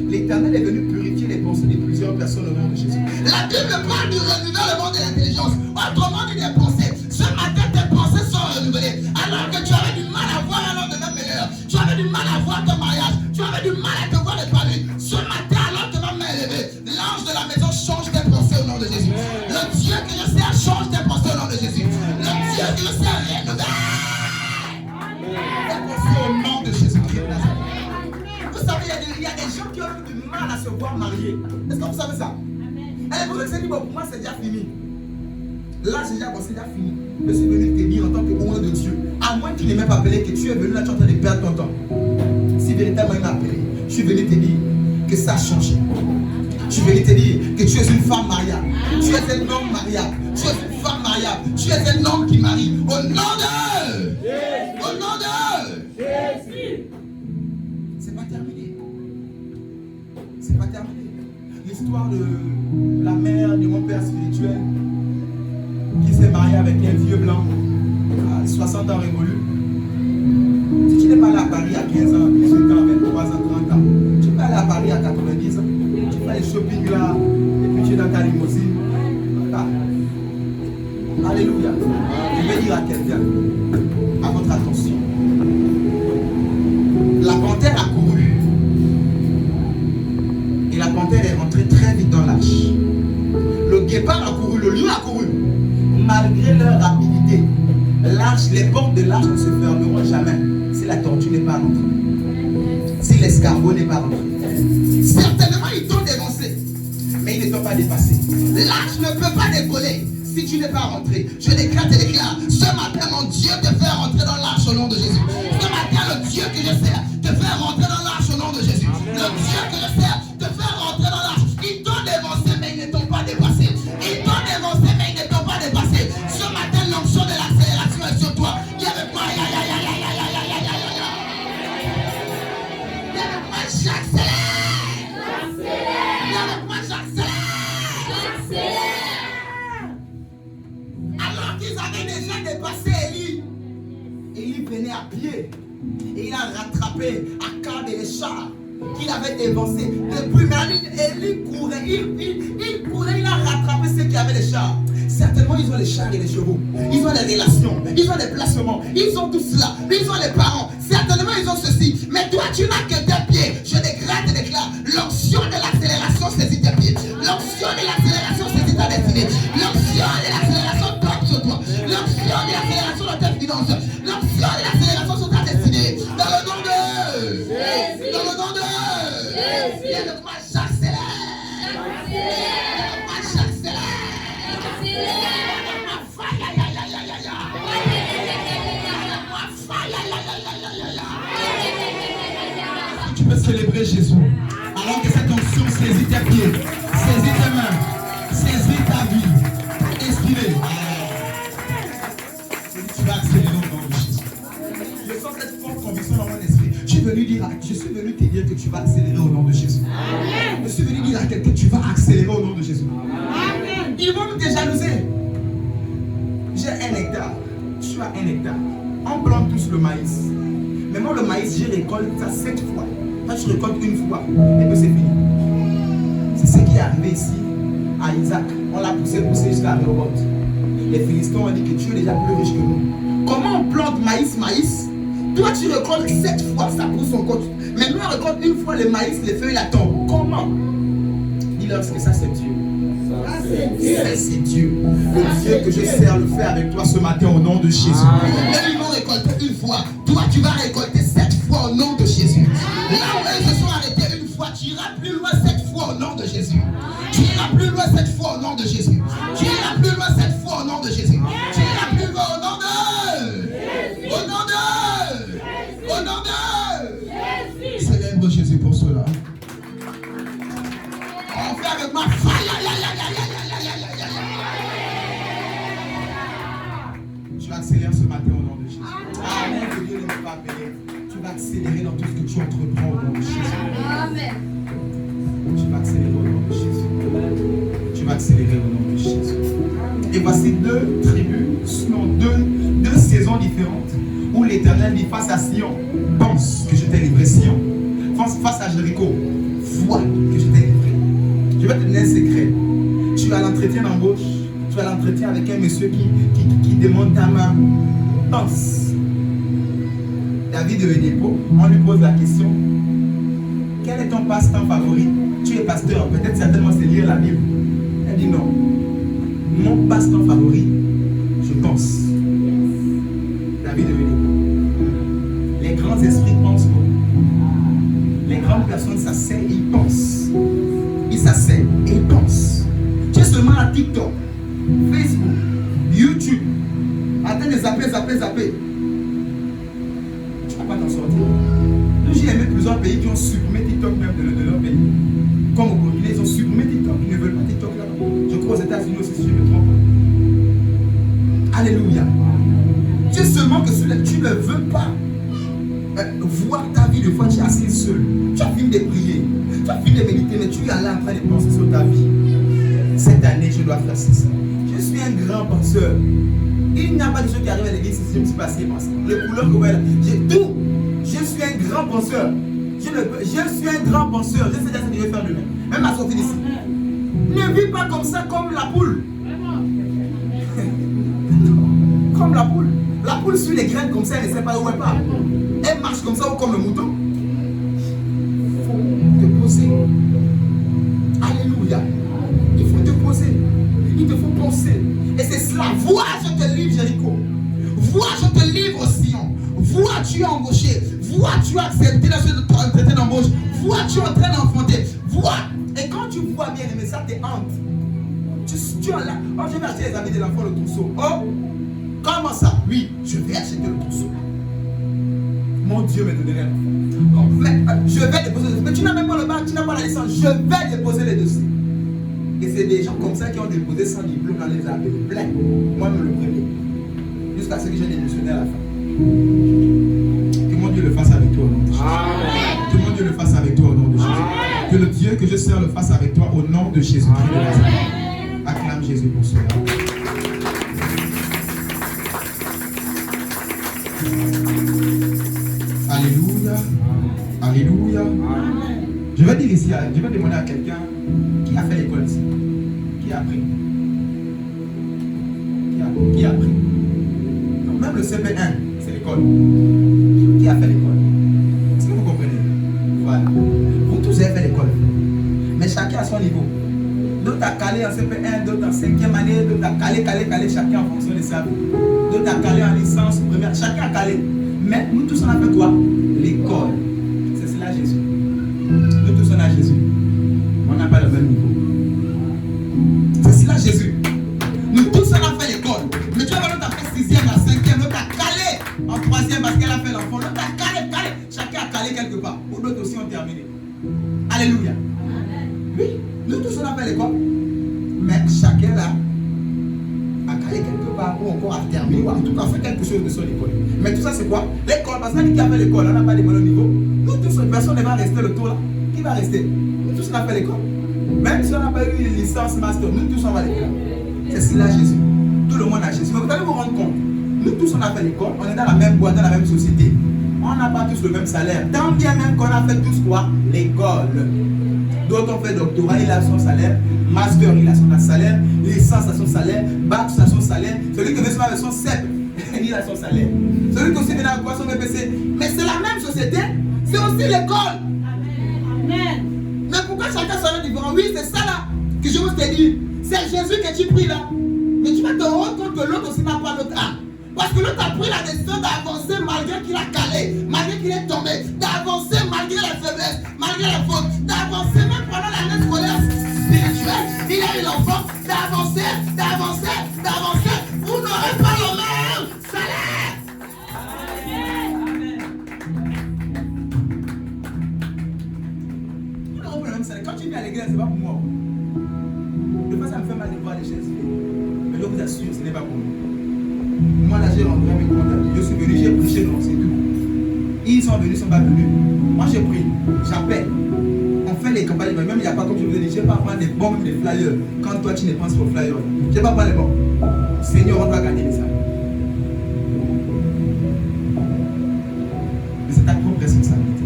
l'Éternel est venu purifier les pensées de plusieurs personnes au nom de Jésus. La Bible parle du renouveau le monde de l'intelligence. Autrement dit des pensées. Ce matin, tes pensées sont renouvelées. Alors que tu avais du mal à voir un lendemain meilleur. Tu avais du mal à voir ton mariage. Tu avais du mal à te voir épanoui. Ce matin, alors que ma main est levée, l'ange de la maison change tes pensées au nom de Jésus. Le Dieu que je sers change tes pensées au nom de Jésus. Le Dieu que je sers renouvelle tes pensées au nom de Jésus-Christ de Nazareth. Vous savez, il y a des gens qui ont du mal à se voir mariés. Est-ce que vous savez ça? Elle est pour se dire, bon, pour moi, c'est déjà fini. Là, c'est déjà fini. Je suis venu te dire en tant que homme de Dieu, à moins qu'il ne m'ait pas appelé, que tu es venu là, tu es en train de perdre ton temps. Si véritablement il m'a appelé, je suis venu te dire que ça a changé. Je suis venu te dire que tu es une femme mariable. Tu es un homme mariable. Tu es une femme mariable. Tu es un homme qui marie. Au nom de Jésus. Au nom de Jésus. C'est pas terminé. C'est pas terminé. L'histoire de la mère de mon père spirituel qui s'est mariée avec un vieux blanc à 60 ans révolu. Si tu n'es pas allé à Paris à 15 ans, 18 ans, 23 ans, 30 ans, tu peux aller à Paris à 90 ans, tu fais les shopping là, et puis tu es dans ta limousine. Là. Alléluia. Je vais dire à quelqu'un, à votre attention, la panthère a couru. Et la panthère est rentrée très vite dans l'arche. Le guépard a couru, le lion a couru. Malgré leur rapidité, l'arche l'arche, les portes de l'arche ne se fermeront jamais si la tortue n'est pas rentrée, si l'escargot n'est pas rentré. Certainement, ils t'ont dénoncé, mais ils ne t'ont pas dépassé. L'arche ne peut pas décoller si tu n'es pas rentré. Je déclare et déclare, ce matin, mon Dieu te fait rentrer dans l'arche au nom de Jésus. Ce matin, le Dieu que je sers te fait rentrer dans l'arche au nom de Jésus. Le Dieu que je sers te fait rentrer dans l'arche. Ils t'ont dénoncé, mais ils ne t'ont pas dépassé. Ils t'ont dénoncé, mais ils ne t'ont pas dépassé. Ce matin, l'onction de l'accélération est sur toi. Il y avait quoi? Il y avait quoi? J'accélère. Il y avait quoi? J'accélère. Alors qu'ils avaient déjà dépassé Élie, Élie venait à pied et il a rattrapé Akab et les chars qu'il avait dévancés. Depuis même Élie courait, il courait, il a rattrapé ceux qui avaient les chars. Certainement ils ont les chars et les chevaux, ils ont les relations, ils ont les placements, ils ont tout cela, ils ont les parents, certainement ils ont ceci. Mais toi tu n'as que tes pieds. Je déclare et déclare, l'onction de l'accélération saisit tes pieds. L'onction de l'accélération saisit ta destinée. L'onction de l'accélération tombe sur toi. L'onction de l'accélération dans tes finances. L'onction de l'accélération sur ta destinée. Dans le nom de Jésus. Dans le nom de Jésus. Il y a de quoi j'accélère. Il y a de quoi j'accélère. Tu peux célébrer Jésus alors que cette onction saisit tes pieds, saisit tes mains, saisit ta vie, inspirez. Tu vas accélérer au nom de Jésus. Je sens cette forte conviction dans mon esprit. Je suis venu te dire que tu vas accélérer au nom de Jésus. Je suis venu dire à quelqu'un que tu vas accélérer au nom de Jésus. Ils vont nous déjalouser. J'ai 1 hectare, tu as 1 hectare. On plante tous le maïs. Mais moi, le maïs, je récolte ça 7 fois. Quand tu récoltes une fois, et puis c'est fini. C'est ce qui est arrivé ici à Isaac. On l'a poussé jusqu'à Rehoboth. Les Philistins ont dit que tu es déjà plus riche que nous. Comment on plante maïs? Toi, tu récoltes 7 fois, ça pousse son côté. Mais nous, on récolte une fois le maïs, les feuilles la tombent. Comment? Dis-leur que ça, c'est Dieu. Ça, c'est Dieu. Le Dieu que je sers le fait avec toi ce matin au nom de Jésus. Et ils vont récolter une fois. Toi, tu vas récolter 7 fois au nom de Jésus. Là où ils se sont arrêtés une fois, tu iras plus loin 7 fois au nom de Jésus. Tu iras plus loin 7 fois au nom de Jésus. Tu iras plus loin 7 fois au nom de Jésus. Tu iras plus loin au nom de... Au nom de... Au nom de... Célèbre Jésus pour cela. On fait avec moi. Tu vas accélérer ce matin au nom de Jésus. Amen. Que Dieu ne peut pas appeler. Tu vas accélérer dans tout ce que tu entreprends au nom de Jésus. Amen. Tu vas accélérer au nom de Jésus. Tu vas accélérer au nom de Jésus. Et voici 2 tribus, non, deux saisons différentes où l'Éternel dit face à Sion, pense que je t'ai livré Sion. Face à Jéricho, vois que je t'ai livré. Je vais te donner un secret. Tu as l'entretien d'embauche. Tu as l'entretien avec un monsieur qui demande ta main. Pense. David de Vénépo, on lui pose la question. Quel est ton passe-temps favori? Tu es pasteur, peut-être certainement c'est lire la Bible. Elle dit non. Mon passe-temps favori, je pense. David de Vénépo. Les grands esprits pensent beaucoup. Les grandes personnes s'asseyent et ils pensent. Ils s'asseyent et ils pensent. Tu es seulement à TikTok, Facebook, YouTube, en train de zapper. Tu ne vas pas t'en sortir. J'ai aimé plusieurs pays qui ont supprimé TikTok même de leur pays. Comme au Burkina, ils ont supprimé TikTok. Ils ne veulent pas TikTok là-bas. Je crois aux États-Unis aussi, si je me trompe. Alléluia. Tu es seulement que tu ne veux pas voir ta vie de foi, tu es assis seul. Tu as fini de prier, tu as fini de méditer, mais tu es là en train de penser sur ta vie. Cette année, je dois faire ceci. Je suis un grand penseur. Il n'y a pas de choses qui arrivent à l'église si je me suis passé penser. Le couleur que vous voyez là, j'ai tout. Je suis un grand penseur. Je suis un grand penseur. Je sais déjà ce que je vais faire demain. Même à sortir d'ici. Ne vis pas comme ça, comme la poule. Comme la poule. La poule suit les graines comme ça, elle ne sait pas où elle part. Elle marche comme ça ou comme le mouton. Il faut te poser. Alléluia. Il faut te poser. Il te faut penser. Et c'est cela. Vois, je te livre Jéricho. Vois, je te livre au Sion. Vois, tu es embauché. Vois, tu as accepté la suite de ton traité d'embauche. Vois, tu es en train d'enfanter. Vois. Et quand tu vois bien aimé, ça te hante. Tu es là. Oh, je vais acheter les habits de l'enfant, le trousseau. Oh, comment ça? Oui, je vais acheter le trousseau. Mon Dieu me donnerait l'enfant. Oh, mais je vais déposer le dossier. Mais tu n'as même pas le bac, tu n'as pas la licence. Je vais déposer les dossiers. Et c'est des gens comme ça qui ont déposé sans diplôme dans les appels plein. Moi-même le premier. Jusqu'à ce que j'ai démissionné à la fin. Que mon Dieu le fasse avec toi au nom de Jésus. Amen. Que mon Dieu le fasse avec toi au nom de Jésus. Amen. Que le Dieu que je sers le fasse avec toi au nom de Jésus-Christ de Nazareth. Acclame Jésus pour cela. Alléluia. Alléluia. Je vais dire ici, je vais demander à quelqu'un qui a fait l'école ici. Qui a appris? Qui a appris? Donc, même le CP1, c'est l'école. Qui a fait l'école? Est-ce que vous comprenez? Voilà. Vous tous avez fait l'école. Mais chacun à son niveau. D'autres a calé en CP1, d'autres en 5e année, d'autres a calé, chacun en fonction de sa vie. D'autres a calé en licence première, chacun a calé. Mais nous tous on a fait quoi? L'école. C'est cela Jésus. Nous tous on a Jésus. On n'a pas le même niveau. C'est cela Jésus. Nous tous on a fait l'école. Mais tu vas voir, l'autre a fait 6e, la 5e, l'autre a calé en 3e parce qu'elle a fait l'enfant. L'autre a calé. Chacun a calé quelque part. Ou d'autres aussi ont terminé. Alléluia. Oui, nous tous on a fait l'école. Mais chacun là a calé quelque part ou encore a terminé. Ou en tout cas fait quelque chose de son école. Mais tout ça c'est quoi? L'école. Parce que qui a fait l'école, on n'a pas de bon niveau. Nous tous, personne ne va rester le tour là. Qui va rester? Nous tous on a fait l'école. Même si on n'a pas eu une licence master, nous tous on va à l'école. C'est cela Jésus. Tout le monde a Jésus. Mais vous allez vous rendre compte. Nous tous on a fait l'école, on est dans la même boîte, dans la même société. On n'a pas tous le même salaire. Tant bien même qu'on a fait tous quoi? L'école. D'autres ont fait doctorat, il a son salaire. Master, il a son salaire. Licence a son salaire. Bac a son salaire. Celui qui veut se faire son CEP, il a son salaire. Celui qui aussi vient à quoi son BPC. Mais c'est la même société. C'est aussi l'école. Amen. Mais pourquoi chacun soit différent? Oui, c'est ça là que je vous ai dit. C'est Jésus que tu pries là. Mais tu vas te rendre compte que l'autre aussi n'a pas l'autre âme. Parce que l'autre a pris la décision d'avancer malgré qu'il a calé, malgré qu'il est tombé, d'avancer malgré la faiblesse, malgré la faute, d'avancer même pendant l'année scolaire spirituelle. Il a eu l'enfant d'avancer. Vous n'aurez pas le même salaire. Vous n'aurez pas le même salaire. Quand tu viens à l'église, c'est pas pour moi. De fois, ça me fait mal de voir les chaises. Mais je vous assure, ce n'est pas pour moi. Moi, là, j'ai rentré mes comptes. Je suis venu, j'ai prêché, non, c'est tout. Ils sont venus, ils ne sont pas venus. Moi, j'ai pris, j'appelle. On fait les campagnes, même il n'y a pas, comme je vous ai dit, je ne vais pas prendre des bons, même des flyers. Quand toi, tu ne penses pas aux flyers, je ne vais pas prendre les bons. Seigneur, on va gagner ça. Mais c'est ta propre responsabilité.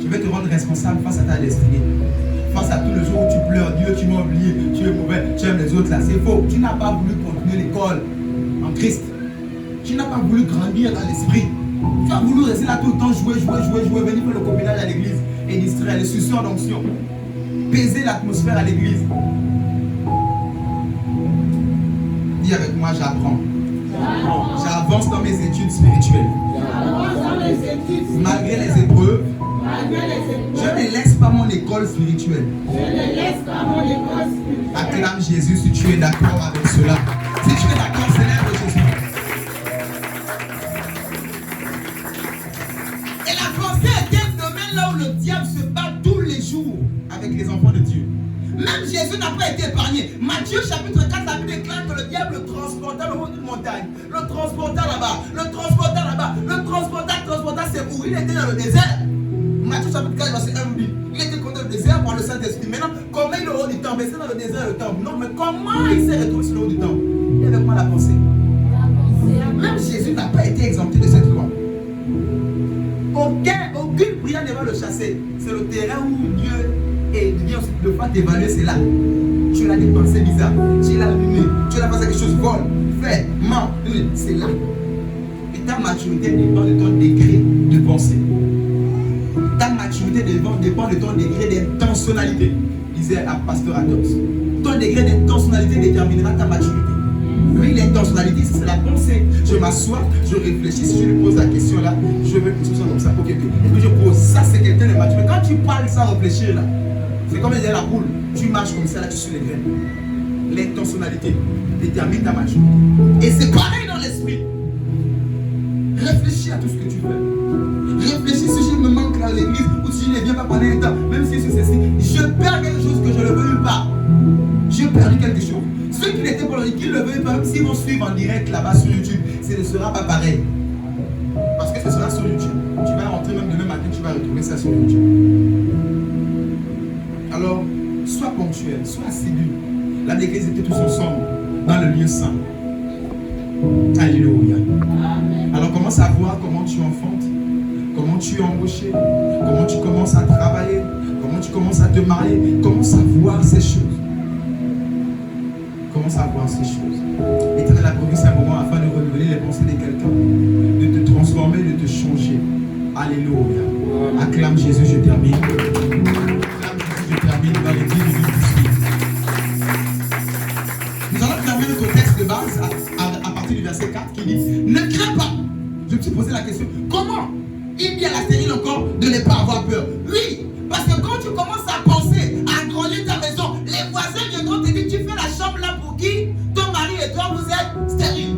Je vais te rendre responsable face à ta destinée. Face à tous les jours où tu pleures, Dieu, tu m'as oublié, tu es mauvais, tu aimes les autres là. C'est faux. Tu n'as pas voulu continuer l'école en Christ. Tu n'as pas voulu grandir dans l'esprit. Tu as voulu rester là tout le temps, jouer, venir faire le copinage à l'église et distraire les suceurs d'onction. Baiser l'atmosphère à l'église. Dis avec moi, j'apprends. J'avance dans mes études spirituelles. Malgré les épreuves, je ne laisse pas mon école spirituelle. Acclame Jésus si tu es d'accord avec cela. Si tu es d'accord, célèbre Jésus. Et la pensée est un domaine là où le diable se bat tous les jours avec les enfants de Dieu. Même Jésus n'a pas été épargné. Matthieu chapitre 4, la Bible déclare que le diable le transporta le haut d'une montagne. Le transporta là-bas. Le transporta, c'est où? Il était dans le désert. Matthieu chapitre 4, verset 1 dit, il était conduit dans le désert par le Saint-Esprit. Maintenant, comment il est au haut du temple? C'est dans le désert le temple. Non, mais comment il s'est retrouvé sur le haut du temple? Il avait quoi la pensée? Même Jésus n'a pas été exempté de cette loi. Aucune prière ne va le chasser. C'est le terrain où Dieu vient de fois t'évaluer, c'est là. Tu as des pensées bizarres, tu l'as allumé, tu as passé quelque chose, vole, fait, ment, c'est là. Et ta maturité dépend de ton degré de pensée. Ta maturité dépend de ton degré d'intentionnalité, disait à Pasteur Atos. Ton degré d'intentionnalité déterminera ta maturité. Oui, l'intentionnalité, c'est la pensée. Je m'assois, je réfléchis. Si je lui pose la question là, je veux que ce soit comme ça. Ok. Et puis je pose. Ça, c'est quelqu'un de mature. Mais quand tu parles sans réfléchir là, c'est comme la poule. Tu marches comme ça là, tu suis les graines. L'intentionnalité détermine ta maturité. Et c'est pareil dans l'esprit. Réfléchis à tout ce que tu fais. Réfléchis si je me manque à l'église ou si je ne viens pas pendant un temps. Même si c'est ceci, je perds quelque chose que je ne veux pas. J'ai perdu quelque chose. Ceux qui n'étaient pas là, qui ne le veulent pas, même s'ils vont suivre en direct là-bas sur YouTube, ce ne sera pas pareil. Parce que ce sera sur YouTube. Tu vas rentrer même demain matin, tu vas retrouver ça sur YouTube. Alors, sois ponctuel, sois assidu. Là, l'église était tous ensemble, dans le lieu saint. Alléluia. Alors, commence à voir comment tu enfantes, comment tu es embauché, comment tu commences à travailler, comment tu commences à te marier. Commence à voir ces choses. Commence à voir ces choses. L'Éternel a promis un moment afin de renouveler les pensées de quelqu'un, de te transformer, de te changer. Alléluia. Acclame Jésus, je termine. Acclame Jésus, je termine dans les 10 minutes qui suivent. Nous allons terminer notre texte de base à partir du verset 4 qui dit « Ne crains pas ». Je me suis posé la question, comment il dit à la stérile encore de ne pas avoir peur? Oui, parce que quand tu commences à penser à agrandir ta maison, les voisins viendront te dire, tu fais la chambre là pour qui? Ton mari et toi, vous êtes stériles.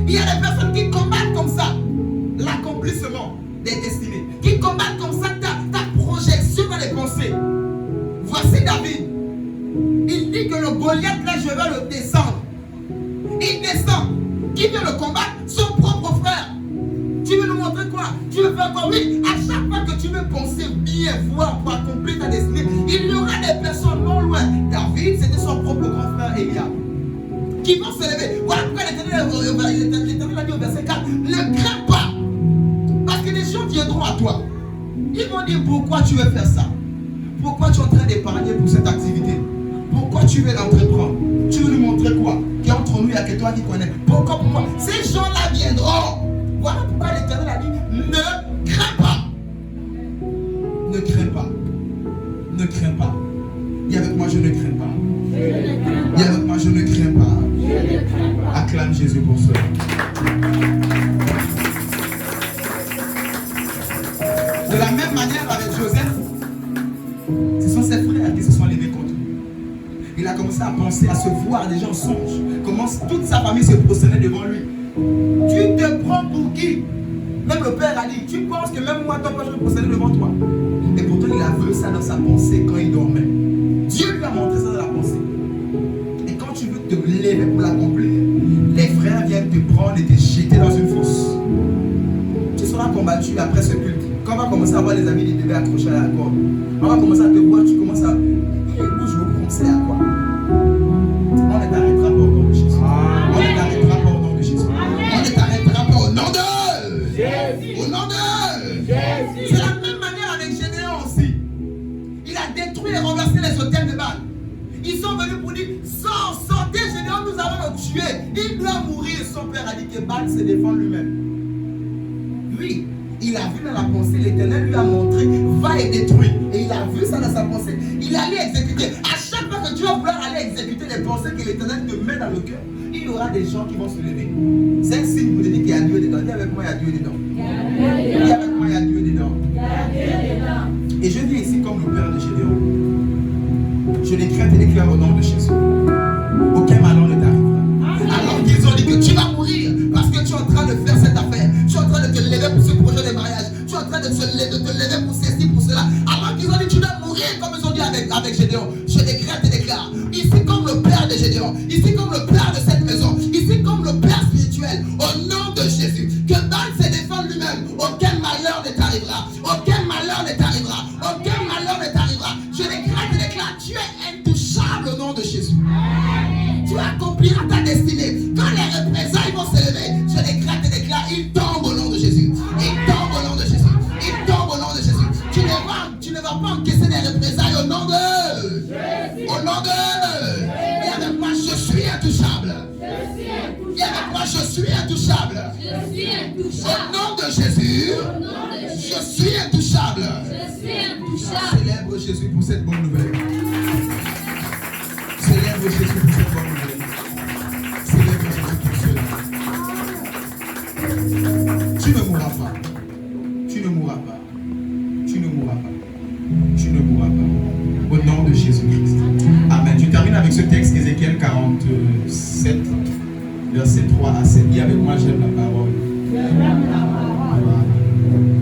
Il y a des personnes qui combattent comme ça l'accomplissement des destinées, qui combattent comme ça ta projection dans les pensées. Voici David. Il dit que le Goliath là, je vais le descendre. Il descend. Qui vient le combattre? Son propre frère. Tu veux nous montrer quoi? Tu veux faire quoi? Oui, à chaque fois que tu veux penser bien, voir pour accomplir ta destinée, il y aura des personnes non loin. David, c'était son propre grand frère Eliab, qui vont se lever. Voilà pourquoi l'Éternel a dit au verset 4, ne crains pas, parce que les gens viendront à toi. Ils vont dire, pourquoi tu veux faire ça? Pourquoi tu es en train d'épargner pour cette activité? Pourquoi tu veux l'entreprendre? Tu veux nous montrer quoi? Qu'entre nous, il n'y a que toi qui connais. Pourquoi pour moi? Ces gens-là viendront. Voilà pourquoi l'Éternel a dit, ne crains pas. Ne crains pas. Ne crains pas. Dis avec moi, je ne crains pas. Dis avec moi, je ne crains pas. Acclame Jésus pour cela. De la même manière avec Joseph, ce sont ses frères qui se sont levés contre lui. Il a commencé à penser, à se voir déjà en songe. Comment toute sa famille se prosternait devant lui. Tu te prends pour qui? Même le père a dit, tu penses que même moi, ton père, je me prosternais devant toi? Et pourtant, il a vu ça dans sa pensée quand il dormait. Dieu lui a montré ça dans la pensée. Et quand tu veux te lever pour l'accomplir, les frères viennent te prendre et te jeter dans une fosse. Tu seras combattu après ce culte. Quand on va commencer à voir les amis des bébés accrochés à la corde, on va commencer à te voir, tu commences à... Bouge beaucoup, c'est à quoi? On ne t'arrêtera pas au nom de Jésus. On ne t'arrêtera pas au nom de Jésus. On ne t'arrêtera pas au nom de Jésus. Au nom de Jésus. C'est la même manière avec Gédéon aussi. Il a détruit et renversé les hôtels de Baal. Ils sont venus pour dire, sortez Gédéon, nous allons le tuer. Il doit mourir. Son père a dit que Baal se défend lui-même. Lui, il a vu dans la pensée, l'Éternel lui a montré, va et détruire. Et il a vu ça dans sa pensée. Il allait exécuter. À chaque fois que tu vas vouloir aller exécuter les pensées que l'Éternel te met dans le cœur, il y aura des gens qui vont se lever. C'est un signe pour te dire qu'il y a Dieu dedans. Dis avec moi, il y a Dieu dedans. Dis avec moi, il y a Dieu dedans. Et je viens ici comme le père de Gédéon. Je décrète et déclare au nom de Jésus. Aucun malheur ne t'arrivera. Alors qu'ils ont dit que tu vas mourir parce que tu es en train de faire cette affaire. Tu es en train de te lever pour ce projet de mariage. Tu es en train de te lever pour ceci, pour cela. Alors qu'ils ont dit tu dois mourir comme ils ont dit avec Gédéon. Je décrète et déclare. Ici comme le père de Gédéon. Ici comme le père de cette maison. Ici comme le père spirituel. Au nom de Jésus. Que Baal se défende lui-même. Aucun malheur ne t'arrivera. Aucun malheur ne t'arrivera. Aucun malheur ne t'arrivera. Je décrète et déclare. Tu es intouchable au nom de Jésus. Tu accompliras ta destinée. Quand les représailles vont se lever, je décrète et déclare, il tombe au nom de Jésus. Il tombe au nom de Jésus. Il tombe au nom de Jésus. Tu ne vas pas encaisser des représailles au nom de Jésus. Au nom de... Et avec moi, je suis intouchable. Et avec moi, je suis intouchable. Au nom de Jésus, je suis intouchable. Célèbre Jésus pour cette bonne nouvelle. Célèbre Jésus pour cette bonne nouvelle. Tu ne mourras pas. Tu ne mourras pas. Tu ne mourras pas. Tu ne mourras pas. Au nom de Jésus-Christ. Amen. Je termine avec ce texte, Ézéchiel 47, verset 3 à 7. Dis avec moi, j'aime la parole.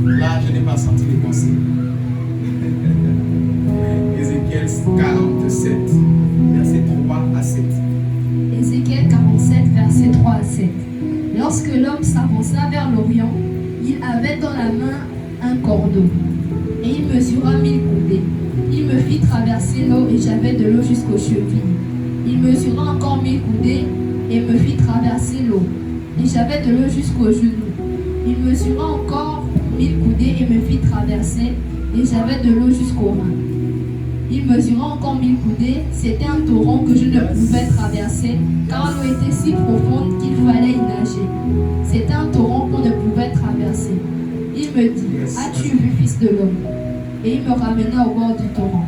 Là, je n'ai pas senti les pensées. Ézéchiel 47, verset 3 à 7. Ézéchiel 47, verset 3 à 7. Lorsque l'homme s'avança vers l'Orient, il avait dans la main un cordeau, et il mesura 1000 coudées. Il me fit traverser l'eau, et j'avais de l'eau jusqu'aux chevilles. Il mesura encore 1000 coudées, et me fit traverser l'eau, et j'avais de l'eau jusqu'aux genoux. Il mesura encore 1000 coudées, et me fit traverser, et j'avais de l'eau jusqu'aux reins. Il mesura encore 1000 coudées, c'était un torrent que je ne pouvais traverser, car l'eau était si profonde qu'il fallait y nager. C'était un torrent qu'on ne pouvait traverser. Il me dit, as-tu vu, fils de l'homme? Et il me ramena au bord du torrent.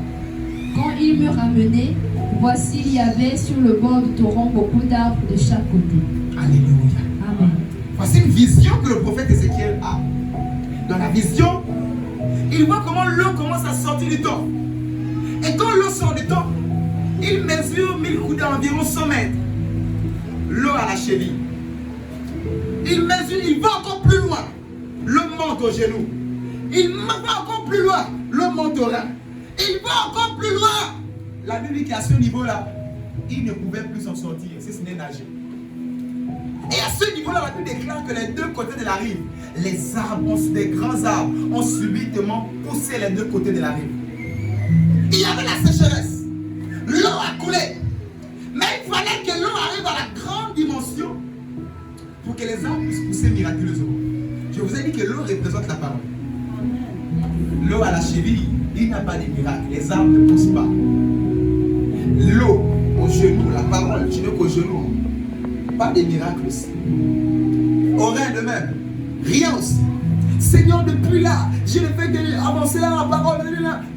Quand il me ramenait, voici il y avait sur le bord du torrent beaucoup d'arbres de chaque côté. Alléluia. Amen. Voici une vision que le prophète Ézéchiel a. Dans la vision, il voit comment l'eau commence à sortir du torrent. Et quand l'eau sort du torrent, il mesure 1000 coudées, environ 100 mètres. L'eau à la cheville. Il mesure, il va encore plus loin. L'eau monte au genou. Il va encore plus loin. L'eau monte au rein. Il va encore plus loin. La Bible dit qu'à ce niveau-là, il ne pouvait plus s'en sortir, si ce n'est nager. Et à ce niveau-là, la Bible déclare que les deux côtés de la rive, les arbres, des grands arbres, ont subitement poussé les deux côtés de la rive. Il y avait la sécheresse. L'eau a coulé. Mais il fallait que l'eau arrive à la grande dimension pour que les arbres puissent pousser miraculeusement. Je vous ai dit que l'eau représente la parole. L'eau à la cheville, il n'y a pas de miracle. Les arbres ne poussent pas. L'eau au genou, la parole, tu n'es qu'au genou. Pas de miracle aussi. Au rein de même, rien aussi. Seigneur, depuis là, je ne fais que avancer là la parole.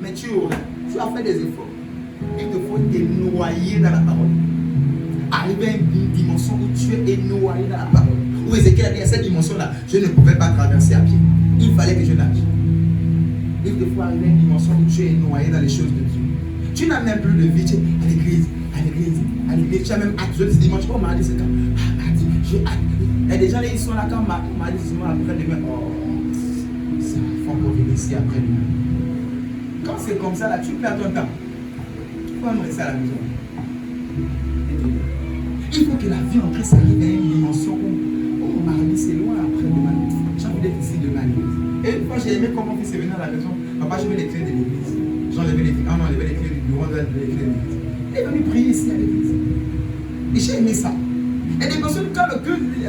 Mais tu es au rein. Tu as fait des efforts. Il te faut te noyer dans la parole. Arriver à une dimension où tu es noyé dans la parole. Où Ézéchiel a dit à cette dimension-là, je ne pouvais pas traverser à pied. Il fallait que je nage. Il te faut arriver à une dimension où tu es noyé dans les choses de Dieu. Tu n'as même plus de vie. Tu es à l'église, à l'église, à l'église. Tu as même hâte. Je dis dimanche, oh mardi c'est quand? Ah mardi, j'ai hâte. Il y a des gens là, ils sont là quand mardi c'est souvent après-demain. Oh, ça, il faut encore venir ici après-demain. Quand c'est comme ça là, tu perds ton temps. Tu peux même rester à la maison. Il faut que la vie en Christ arrive à une dimension où, oh mardi c'est loin après-demain. J'ai envie d'être ici demain à l'église. Et une fois j'ai aimé comment mon fils est venu à la maison. Papa, je veux les clés de l'église. J'enlevais les clés. Ah non, j'enlevais les clés du bureau, j'enlevais les clés de l'église. Il est venu prier ici à l'église. Et j'ai aimé ça. Et des personnes, quand le culte dit,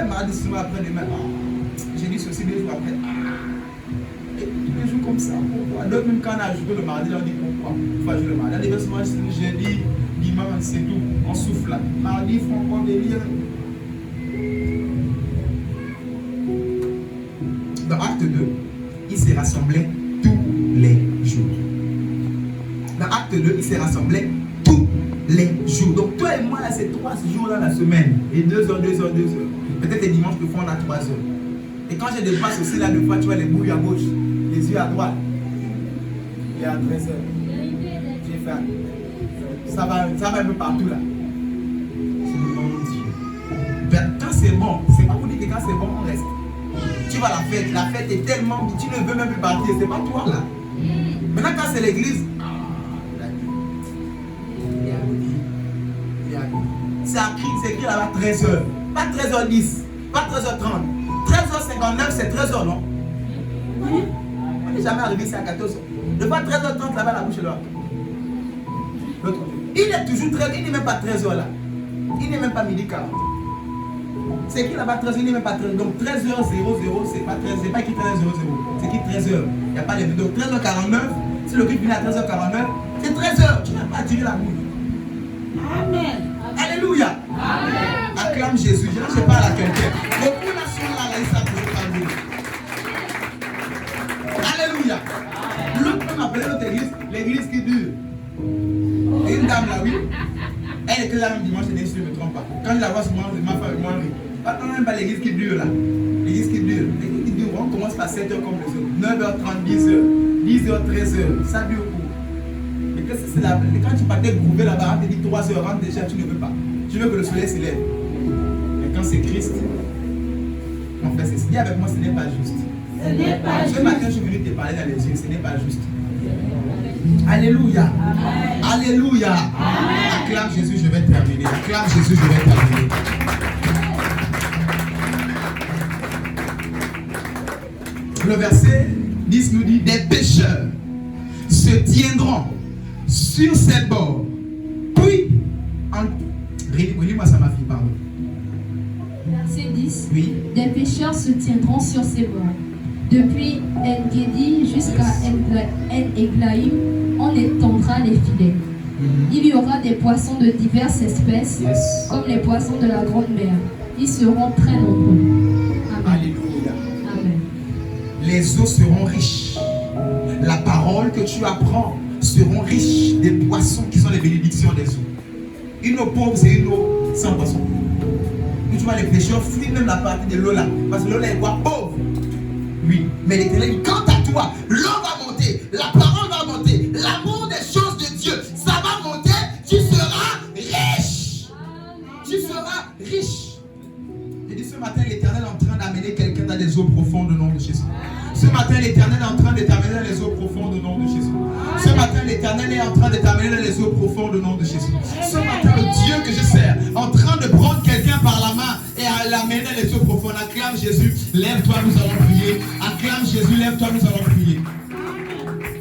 mardi c'est loin après-demain. J'ai dit ceci 2 jours après. Et tous les jours comme ça, pourquoi? D'autres, même quand on a joué le mardi, on dit pourquoi? Il faut jouer le mardi. Les versements, jeudi, dimanche, c'est tout. On souffle là. Mardi, il faut encore délire. Dans Acte 2, il s'est rassemblé tous les jours. Dans Acte 2, il s'est rassemblé tous les jours. Donc toi et moi, là, c'est 3 jours dans la semaine. Et 2 heures, 2 heures, 2 heures. Peut-être les dimanches, des fois, on a 3 heures. Et quand j'ai des passes aussi, là, des fois, tu vois les bouilles à gauche, les yeux à droite. Il est à 13 heures. J'ai fait. Ça va un peu partout, là. C'est le bon Dieu. Quand c'est bon, c'est pas pour dire que quand c'est bon, on reste. Tu vois la fête est tellement, tu ne veux même plus partir, c'est pas toi là. Maintenant quand c'est l'église, c'est écrit là-bas 13h, pas 13h10, pas 13h30, 13h59 c'est 13h non? On n'est jamais arrivé ici à 14h. De pas 13h30 là-bas la bouche est là. Il est toujours 13h, il n'est même pas 13h là. Il n'est même pas midi 40. C'est écrit là-bas 13h, il n'est même pas 13h. Donc 13h00, c'est pas 13h, c'est pas écrit 13h00. C'est écrit 13h. Il n'y a pas les deux. Donc 13h49, si le culte finit à 13h49, c'est 13h. Tu n'as pas tiré la bouche. Amen. Alléluia. Amen. Acclame Jésus. Je parle à quelqu'un. Beaucoup sont là, ils savent que je parle de lui. Alléluia. L'autre peut m'appeler notre église, l'église qui dure. Et une dame là, oui. Elle était là même dimanche, si je ne me trompe pas. Quand je la vois souvent, ma femme, moi, non, même pas l'église qui dure là. L'église qui dure. 7h comme les autres. 9h30, 10h, 10h, 13h. Ça dure où? Mais quand tu partais grouper là-bas, on te dit 3h, rentre déjà, tu ne veux pas. Tu veux que le soleil se lève. Mais quand c'est Christ, mon frère, dis avec moi, ce n'est pas juste. Ce n'est pas juste. Ce matin, je suis venu te parler dans les yeux, ce n'est pas juste. Alléluia. Amen. Alléluia. Amen. Acclame Jésus, je vais terminer. Acclame Jésus, je vais terminer. Le verset 10 nous dit, des pécheurs se tiendront sur ses bords. Puis, relis-moi ça ma fille, pardon. Verset 10. Oui. Des pécheurs se tiendront sur ses bords. Depuis En-Gedi jusqu'à En-Eglaïm, on étendra les filets. Il y aura des poissons de diverses espèces, Yes. comme les poissons de la grande mer. Ils seront très nombreux. Amen. Alléluia. Amen. Les eaux seront riches. La parole que tu apprends seront riches des poissons qui sont les bénédictions des eaux. Une eau pauvre, c'est une eau sans poisson. Où tu vois les pécheurs fuient même la partie de l'eau là. Parce que l'eau là est quoi? Pauvre. Oui. Mais l'Éternel, quant à toi, l'eau va monter, la parole va monter, l'amour des choses de Dieu, ça va monter, tu seras riche. Tu seras riche. J'ai dit ce matin, l'Éternel est en train d'amener quelqu'un dans les eaux profondes au nom de Jésus. Ce matin, l'Éternel est en train de t'amener dans les eaux profondes au nom de Jésus. Ce matin, l'Éternel est en train de t'amener dans les eaux profondes au nom de Jésus. Ce matin, le Dieu que je sers, en train de prendre quelqu'un par la main et à l'amener dans les eaux profondes. Acclame Jésus, lève-toi, nous allons prier. Acclame Jésus, lève-toi, nous allons prier.